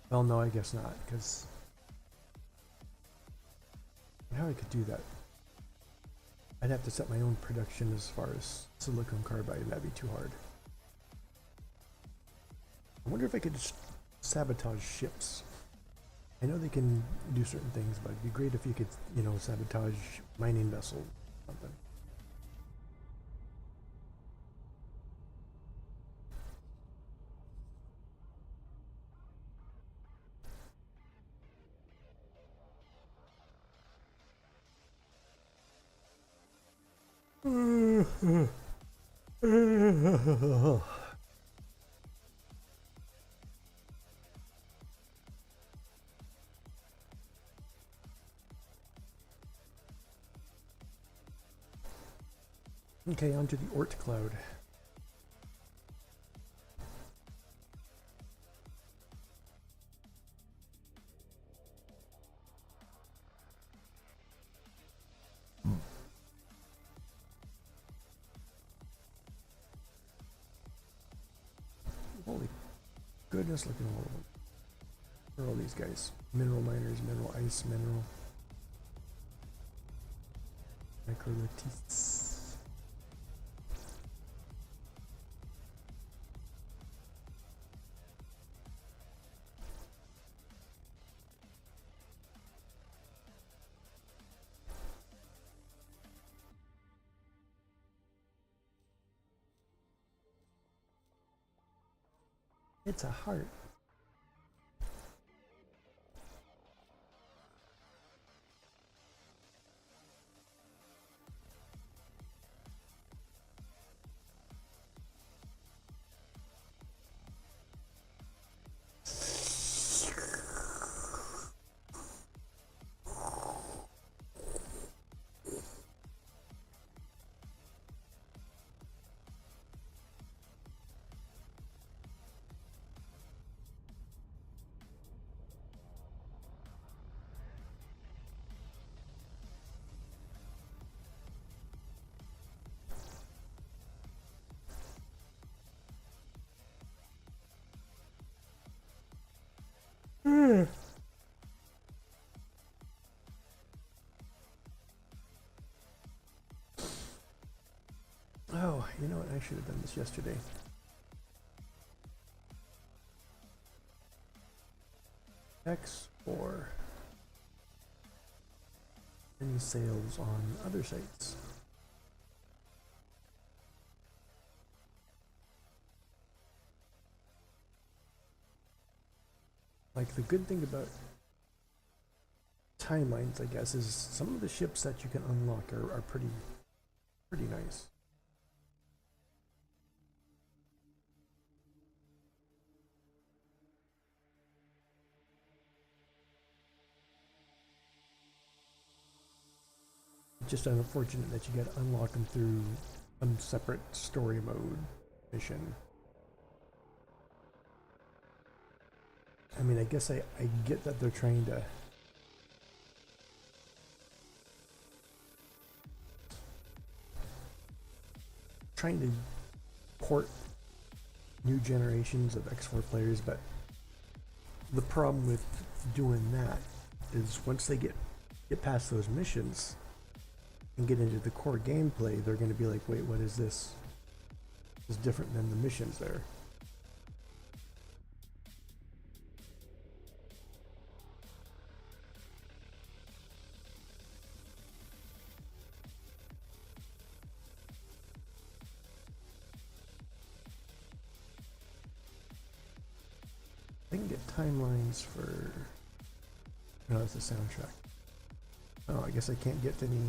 Well, no, I guess not, because... How I could do that? I'd have to set my own production as far as silicon carbide, and that'd be too hard. I wonder if I could just sabotage ships. I know they can do certain things, but it'd be great if you could, you know, sabotage mining vessels or something. Okay, onto the Oort cloud. Holy goodness, look at all of them. Where are all these guys? Mineral miners, mineral ice, mineral... Microlithics. It's a heart. Oh, you know what? I should have done this yesterday. X or any sales on other sites. Like the good thing about timelines, I guess, is some of the ships that you can unlock are pretty nice. Just unfortunate that you got to unlock them through a separate story mode mission. I mean, I guess I get that they're trying to port new generations of X4 players, but the problem with doing that is once they get past those missions and get into the core gameplay, they're going to be like, wait, what is this? It's different than the missions there. I can get timelines for... No, it's the soundtrack. Oh, I guess I can't get any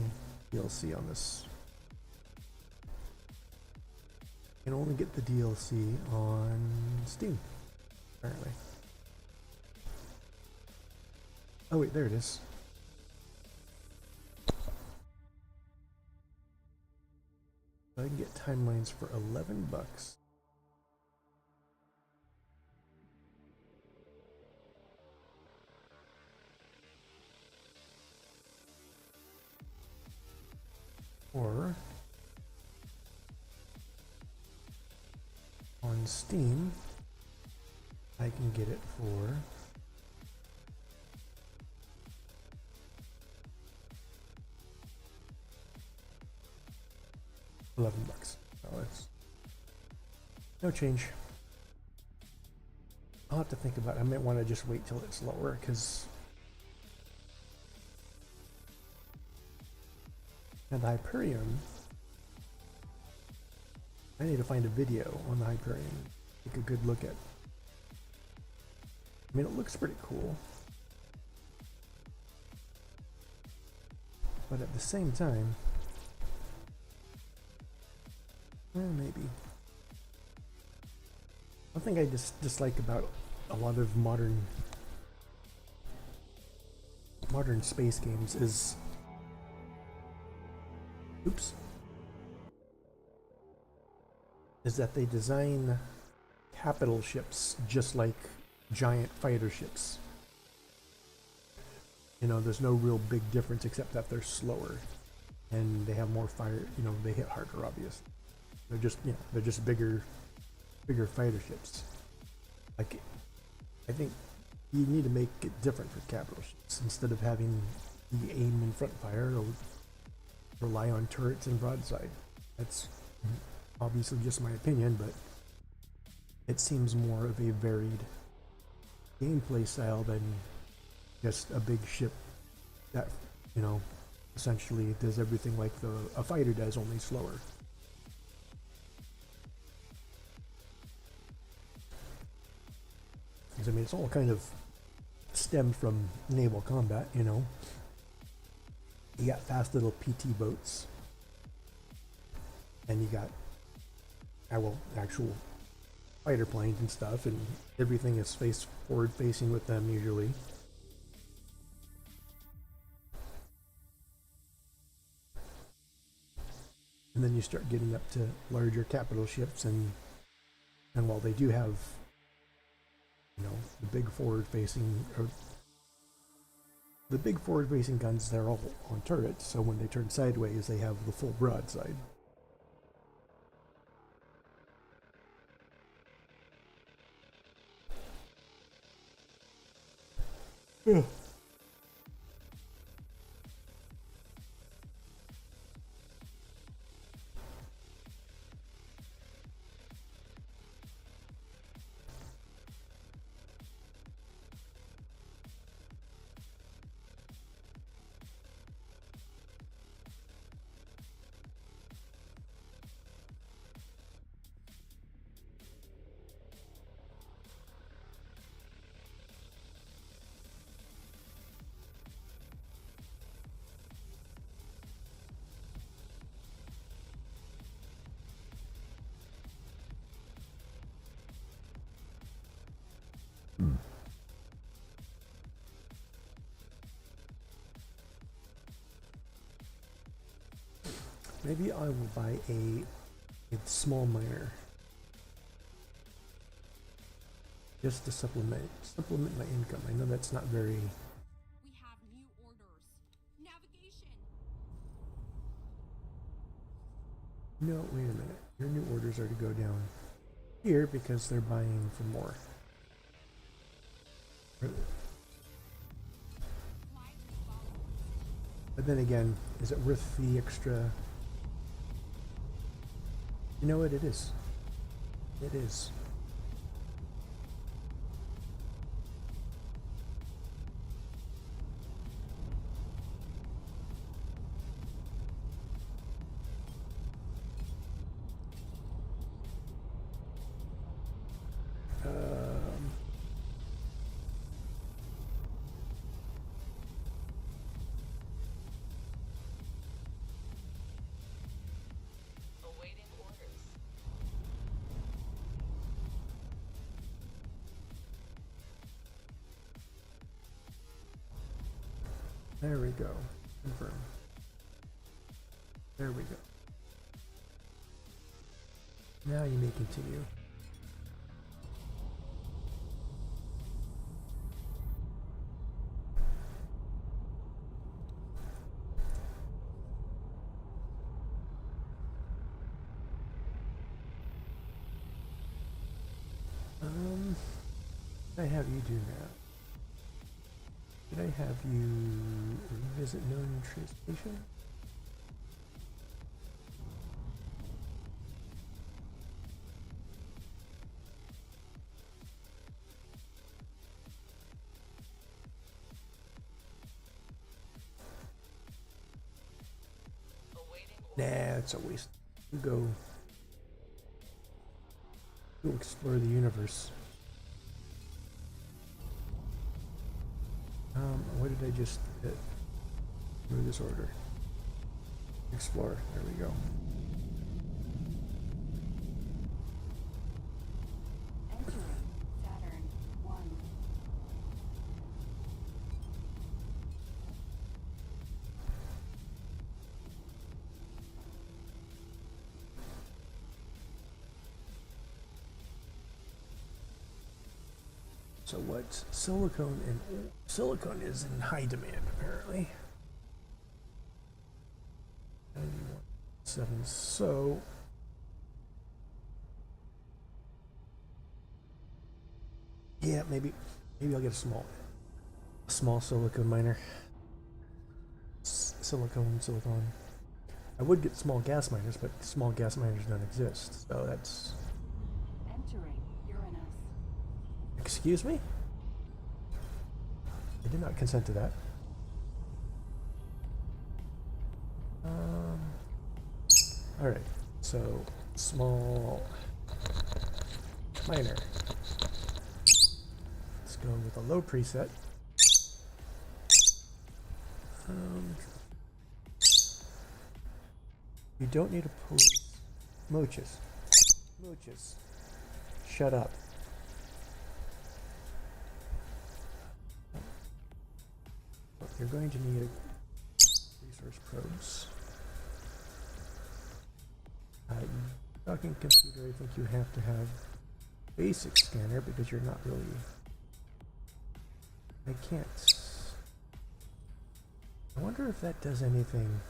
DLC on this. I can only get the DLC on Steam, apparently. Oh wait, there it is. I can get timelines for $11. Or on Steam, I can get it for $11. Oh, it's no change. I'll have to think about it. I might want to just wait till it's lower because and the Hyperion, I need to find a video on the Hyperion, take a good look at. I mean, it looks pretty cool, but at the same time, maybe. One thing I just dislike about a lot of modern space games is that they design capital ships just like giant fighter ships. You know, there's no real big difference except that they're slower and they have more fire, you know, they hit harder, obviously. They're just, you know, they're just bigger fighter ships. Like, I think you need to make it different for capital ships. Instead of having the aim and front fire, or rely on turrets and broadside. That's obviously just my opinion, but it seems more of a varied gameplay style than just a big ship that, you know, essentially does everything like a fighter does, only slower. Because I mean, it's all kind of stemmed from naval combat, you know. You got fast little PT boats, and you got actual fighter planes and stuff, and everything is forward facing with them usually. And then you start getting up to larger capital ships, and while they do have, you know, the big forward facing guns, they're all on turrets, so when they turn sideways they have the full broadside. Yeah. maybe I will buy a small miner just to supplement my income. I know that's not very. We have new orders. Navigation. No, wait a minute. Your new orders are to go down here because they're buying for more. But then again, is it worth the extra? You know what? It is. It is. Awaiting orders. There we go. Confirm. There we go. Now you may continue. What did I have you do now? Did I have you revisit known transportation? Awaiting Nah, it's a waste. You go explore the universe. What did I just hit? Move this order. Explore. There we go. Entering Saturn 1. So what? Silicone is in high demand apparently. 91.7. So yeah, maybe I'll get a small silicone miner. Silicone. I would get small gas miners, but small gas miners don't exist. So that's. Entering Uranus. Excuse me? I did not consent to that. Alright, so small miner. Let's go with a low preset. You don't need a police. Mooches. Shut up. You're going to need resource probes. Docking computer, I think you have to have basic scanner because you're not really. I can't. I wonder if that does anything.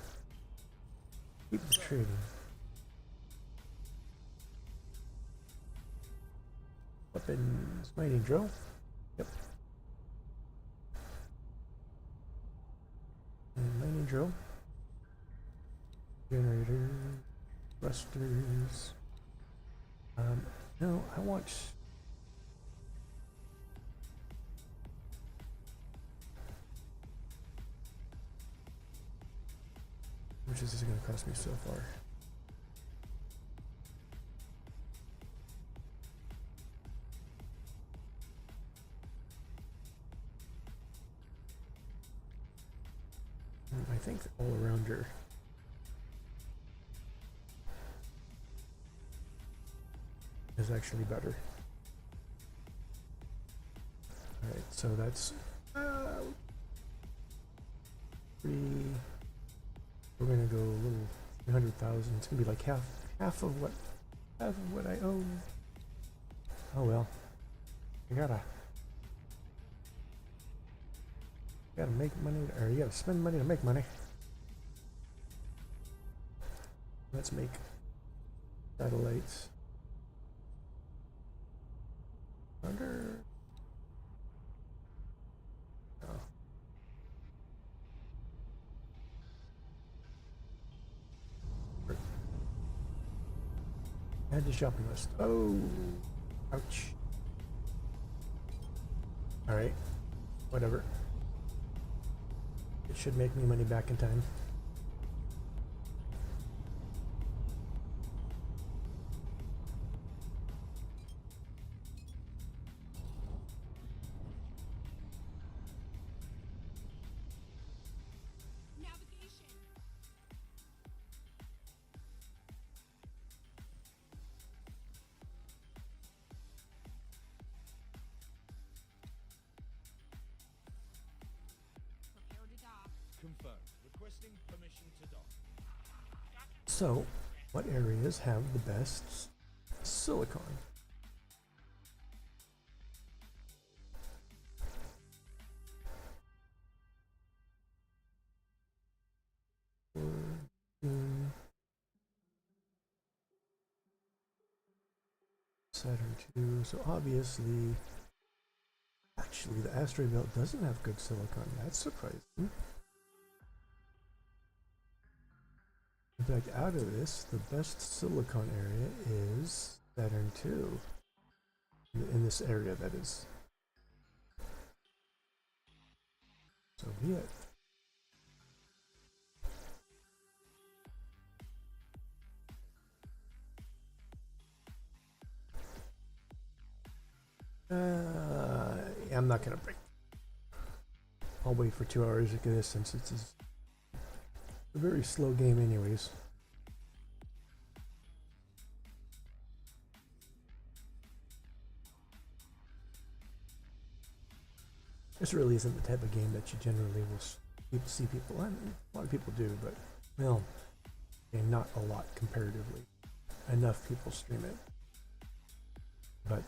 Keep the trading. Weapons, mining drill. Yep. And mining drill. Generator. Thrusters. No, I want. Which is this going to cost me so far? I think the all-arounder is actually better. Alright, so that's pretty. We're gonna go a little 300,000. It's gonna be like half of what I own. Oh well. You gotta make money, or you gotta spend money to make money. Let's make satellites. Under. Oh. Add to shopping list. Oh, ouch. All right, whatever. It should make me money back in time. Navigation. Prepare to dock. Confirmed. Requesting permission to dock. So, what areas have the best silicon? Saturn 2. So obviously, actually, the asteroid belt doesn't have good silicon. That's surprising. In fact, out of this, the best silicon area is Saturn 2. In this area, that is. So be it. I'm not gonna break. I'll wait for 2 hours to get this since it's a very slow game anyways. This really isn't the type of game that you generally will see people. I mean, a lot of people do, but well, not a lot comparatively. Enough people stream it, but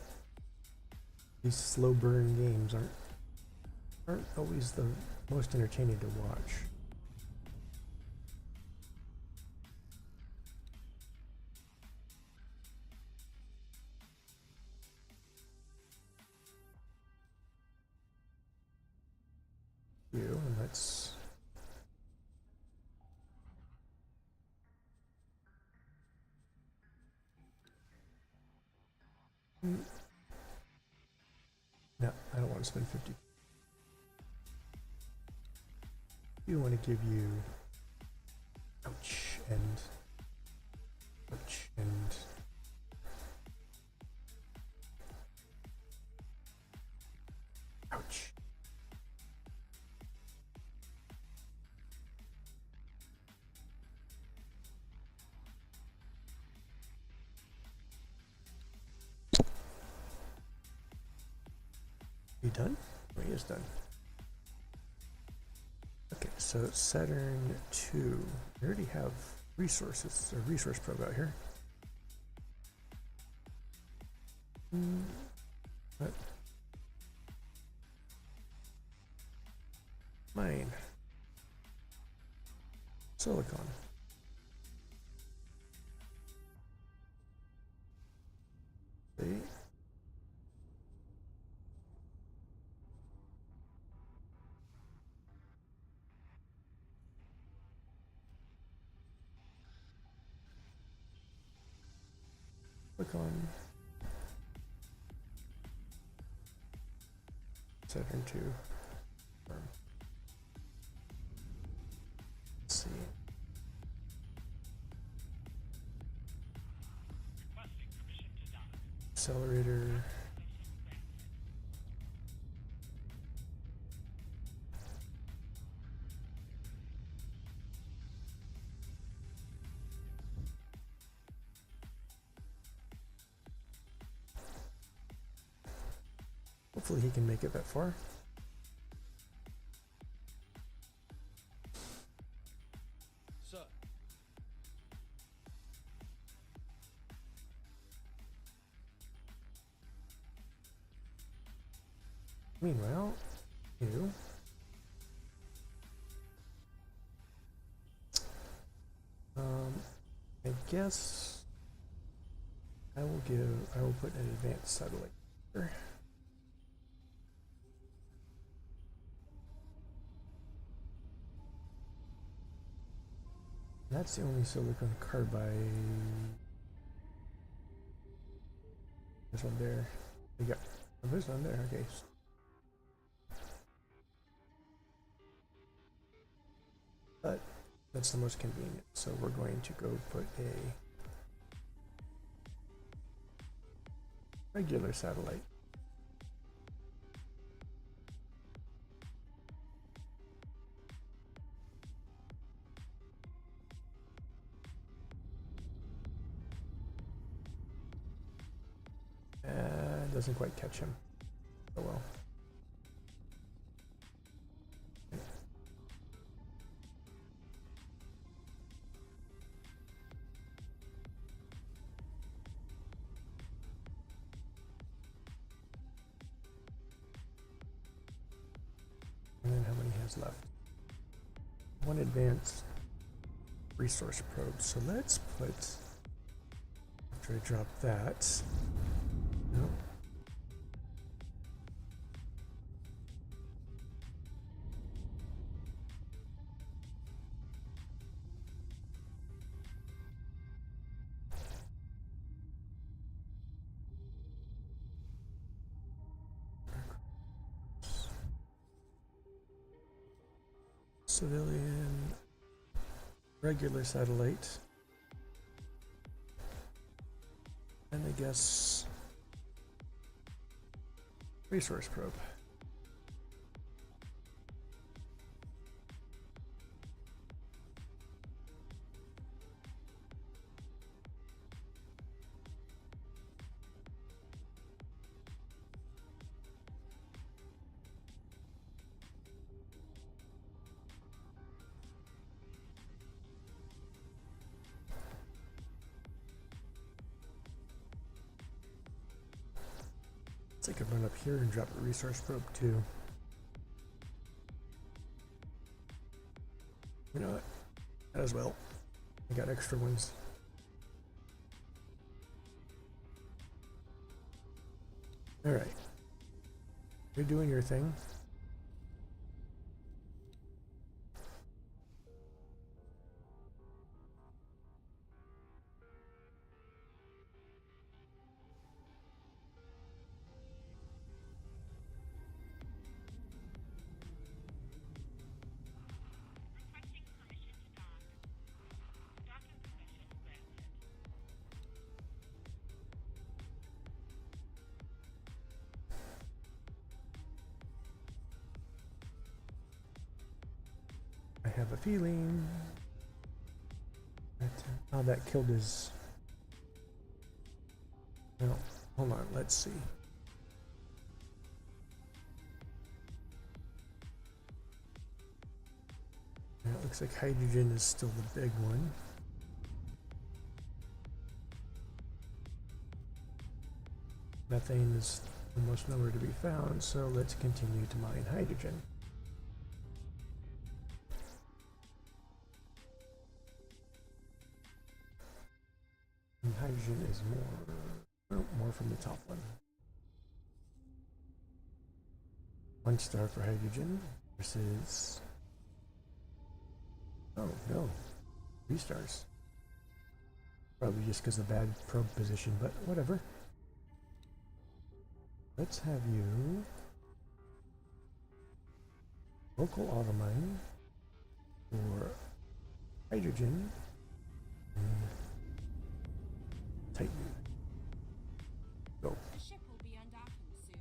these slow burn games aren't always the most entertaining to watch. And let's no, I don't want to spend 50. I do want to give you ouch and ouch. You done? Oh, he is done. Okay, so Saturn 2. We already have resources, or resource probe out here. What? Mine. Silicon. See? Click on Saturn 2. Let's see. Requesting permission to dock. Accelerator. Hopefully he can make it that far. Sir. Meanwhile, you. I guess I will put an advanced satellite here. That's the only silicon carbide. This one there. We got this one there. Okay. But that's the most convenient. So we're going to go put a regular satellite. Doesn't quite catch him. Oh well. And then how many has left? One advanced resource probe. So let's put, after I drop that, no. Civilian, regular satellite, and I guess resource probe. I could run up here and drop a resource probe too. You know what? As well. I got extra ones. Alright. You're doing your thing. Requesting permission to dock. Docking permission granted. I have a feeling that that killed his. No, hold on, let's see. Yeah, it looks like hydrogen is still the big one. Methane is almost nowhere to be found, so let's continue to mine hydrogen. And hydrogen is more from the top one. 1 star for hydrogen versus, oh no, 3 stars. Probably just because of bad probe position, but whatever. Let's have you local auto mine for hydrogen and Titan. Go. The ship will be undocking soon.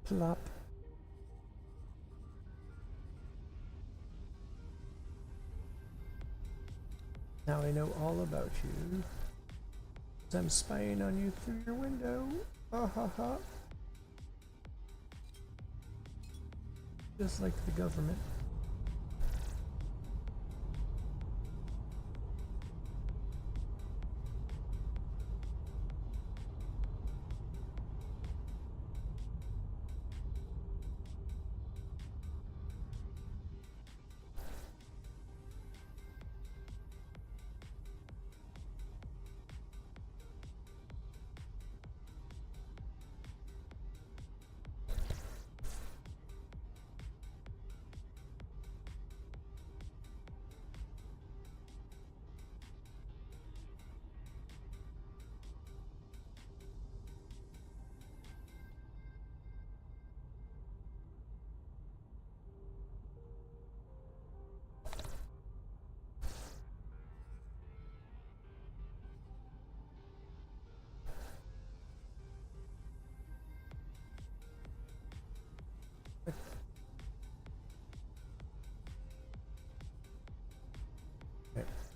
Plop. Now I know all about you. 'Cause I'm spying on you through your window. Ha ha ha. Just like the government.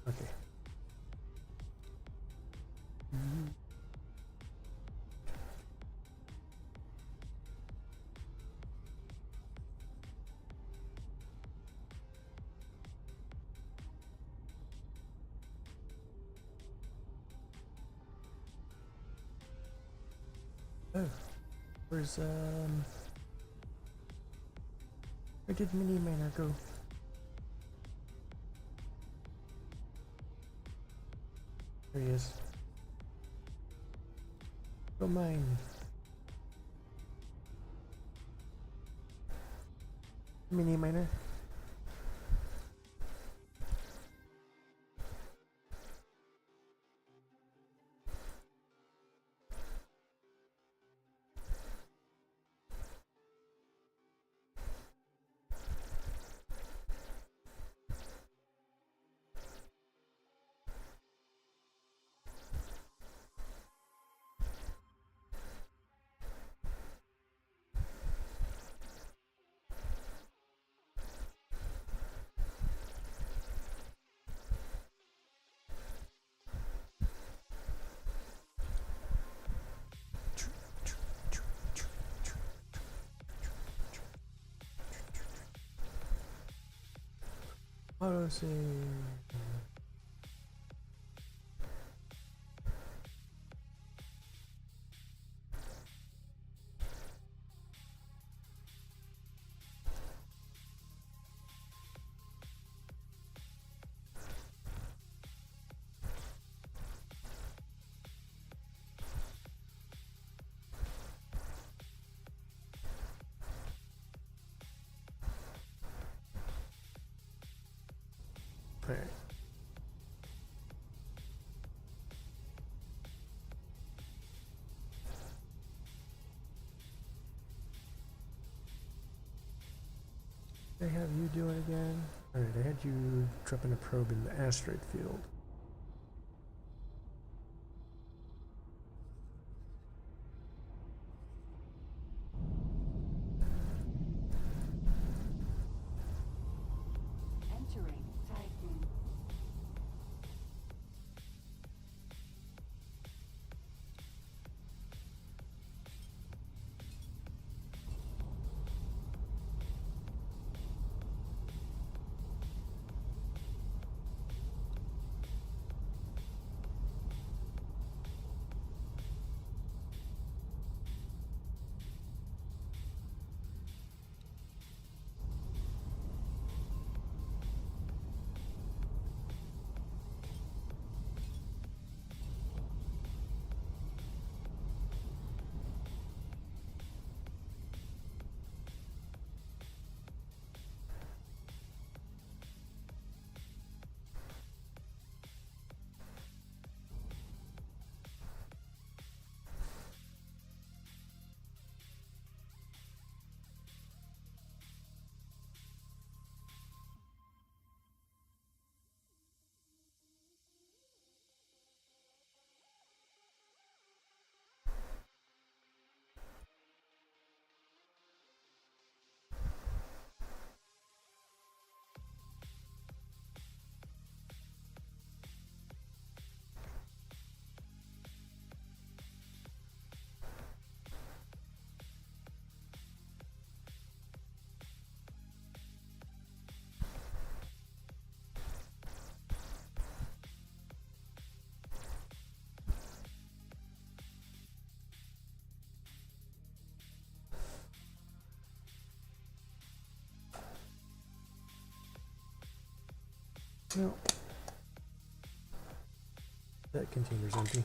Okay. Oh, where's where did Mini Miner go? There he is. Go mine. Mini Miner. Auto save. Alright. What I have you doing again? Alright, I had you dropping a probe in the asteroid field. Entering Titan. No. That container's empty.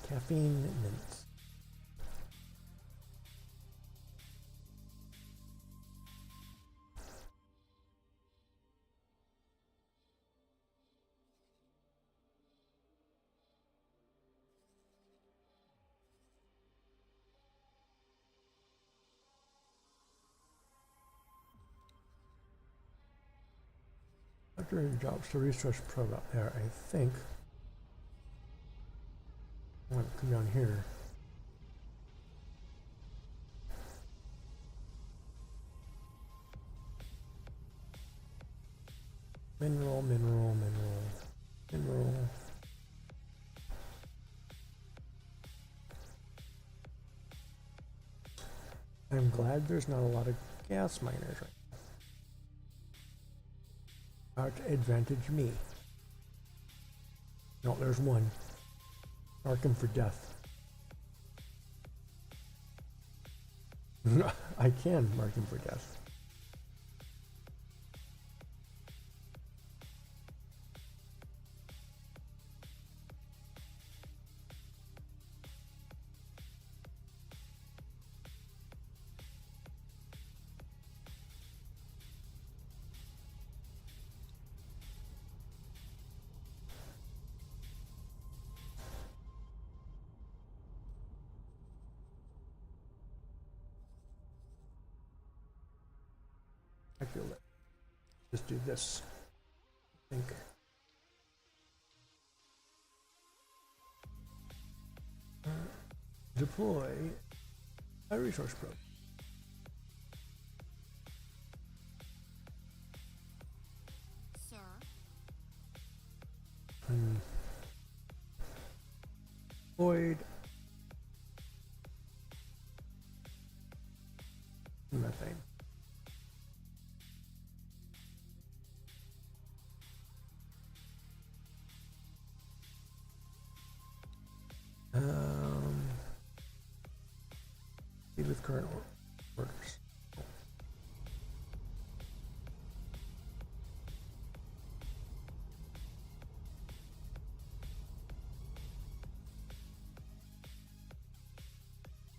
Caffeine mints. After your jobs to research program there, I think. I'm gonna come down here. Mineral, mineral, mineral, mineral. I'm glad there's not a lot of gas miners right now. To advantage me. No, there's one. Mark him for death. I can mark him for death. I feel that. Just do this. I think. Deploy a resource probe. Sir, Void. Methane. Speed with current orders.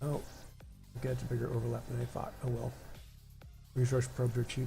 Oh, okay, it's a bigger overlap than I thought. Oh well. Resource probes are cheap.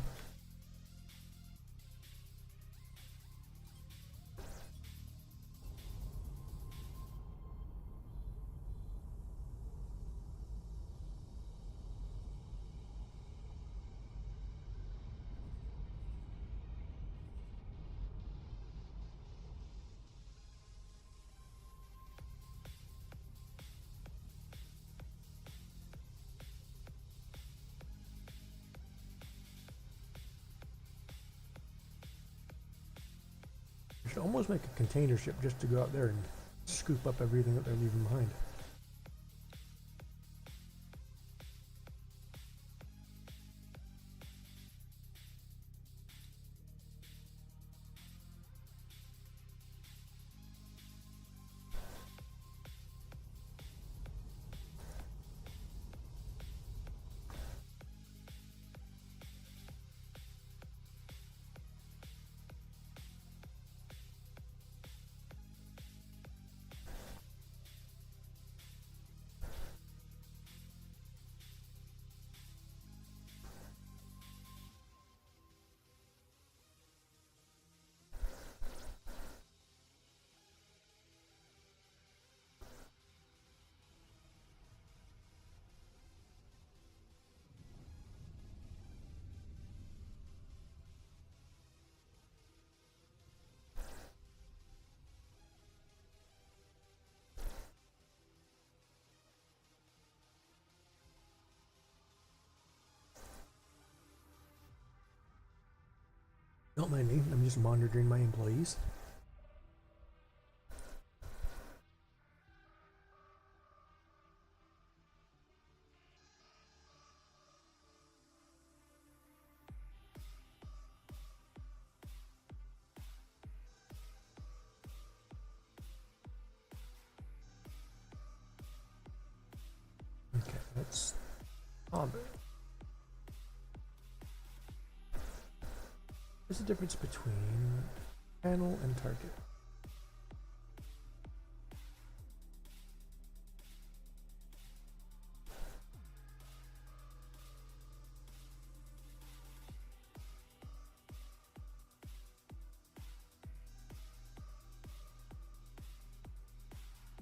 I should almost make a container ship just to go out there and scoop up everything that they're leaving behind. Don't mind me, I'm just monitoring my employees. Let's There's a difference between channel and target.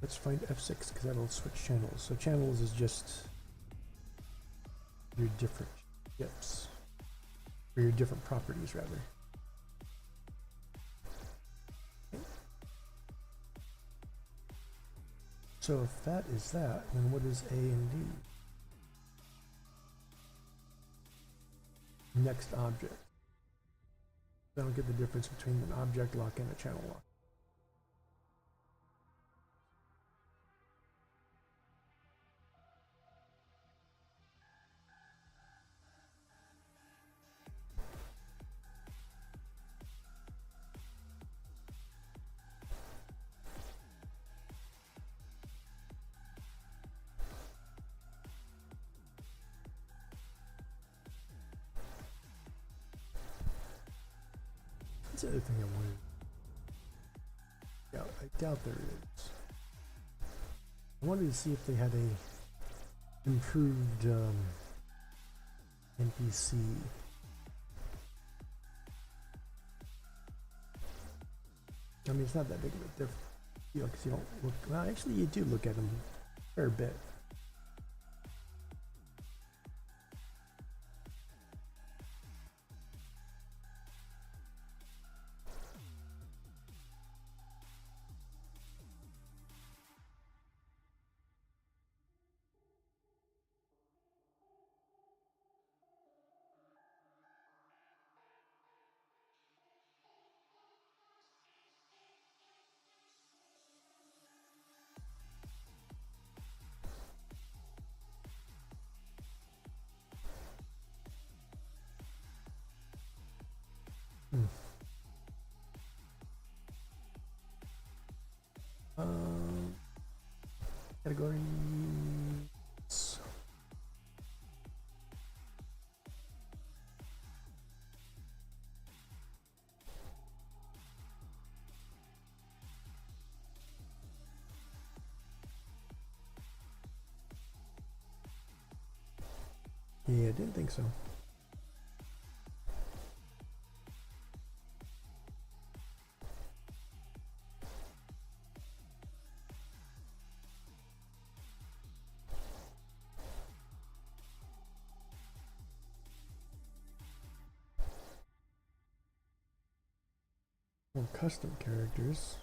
Let's find F6 because that'll switch channels. So channels is just your different chips, or your different properties rather. So if that is that, then what is A and D? Next object. I don't get the difference between an object lock and a channel lock. That's the other thing I wanted. Yeah, I doubt there is. I wanted to see if they had a improved NPC. I mean, it's not that big of a difference, you know, because you don't look. Well, actually, you do look at them a fair bit. Categories. Yeah, I didn't think so. More custom characters.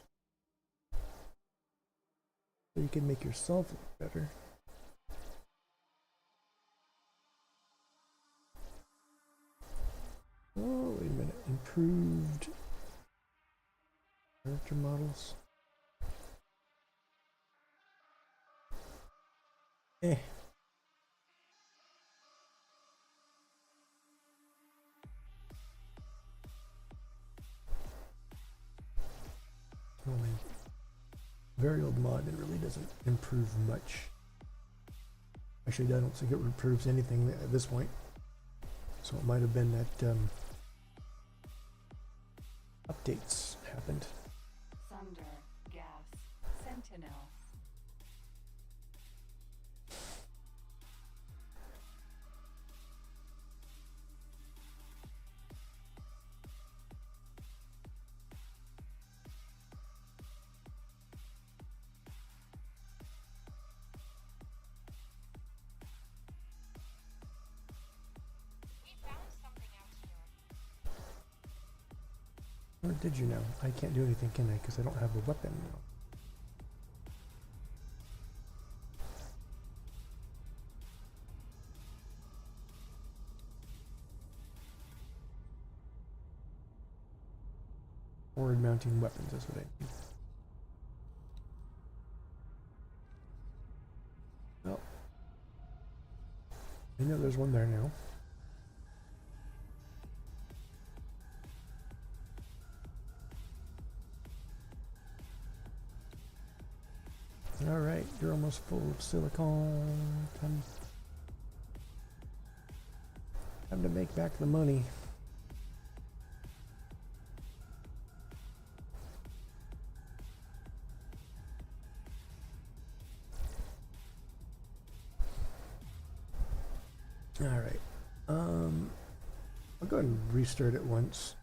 So you can make yourself look better. Oh, wait a minute. Improved character models. Eh. Well, my very old mod, it really doesn't improve much. Actually, I don't think it improves anything at this point. So it might have been that updates happened. Thunder, gas, sentinel. We found something out here. Or did you know? I can't do anything, can I? Because I don't have a weapon now. Forward mounting weapons is what I need. Oh. I know there's one there now. Alright, you're almost full of silicone. Come Time to make back the money. All right. I'll go ahead and restart it once.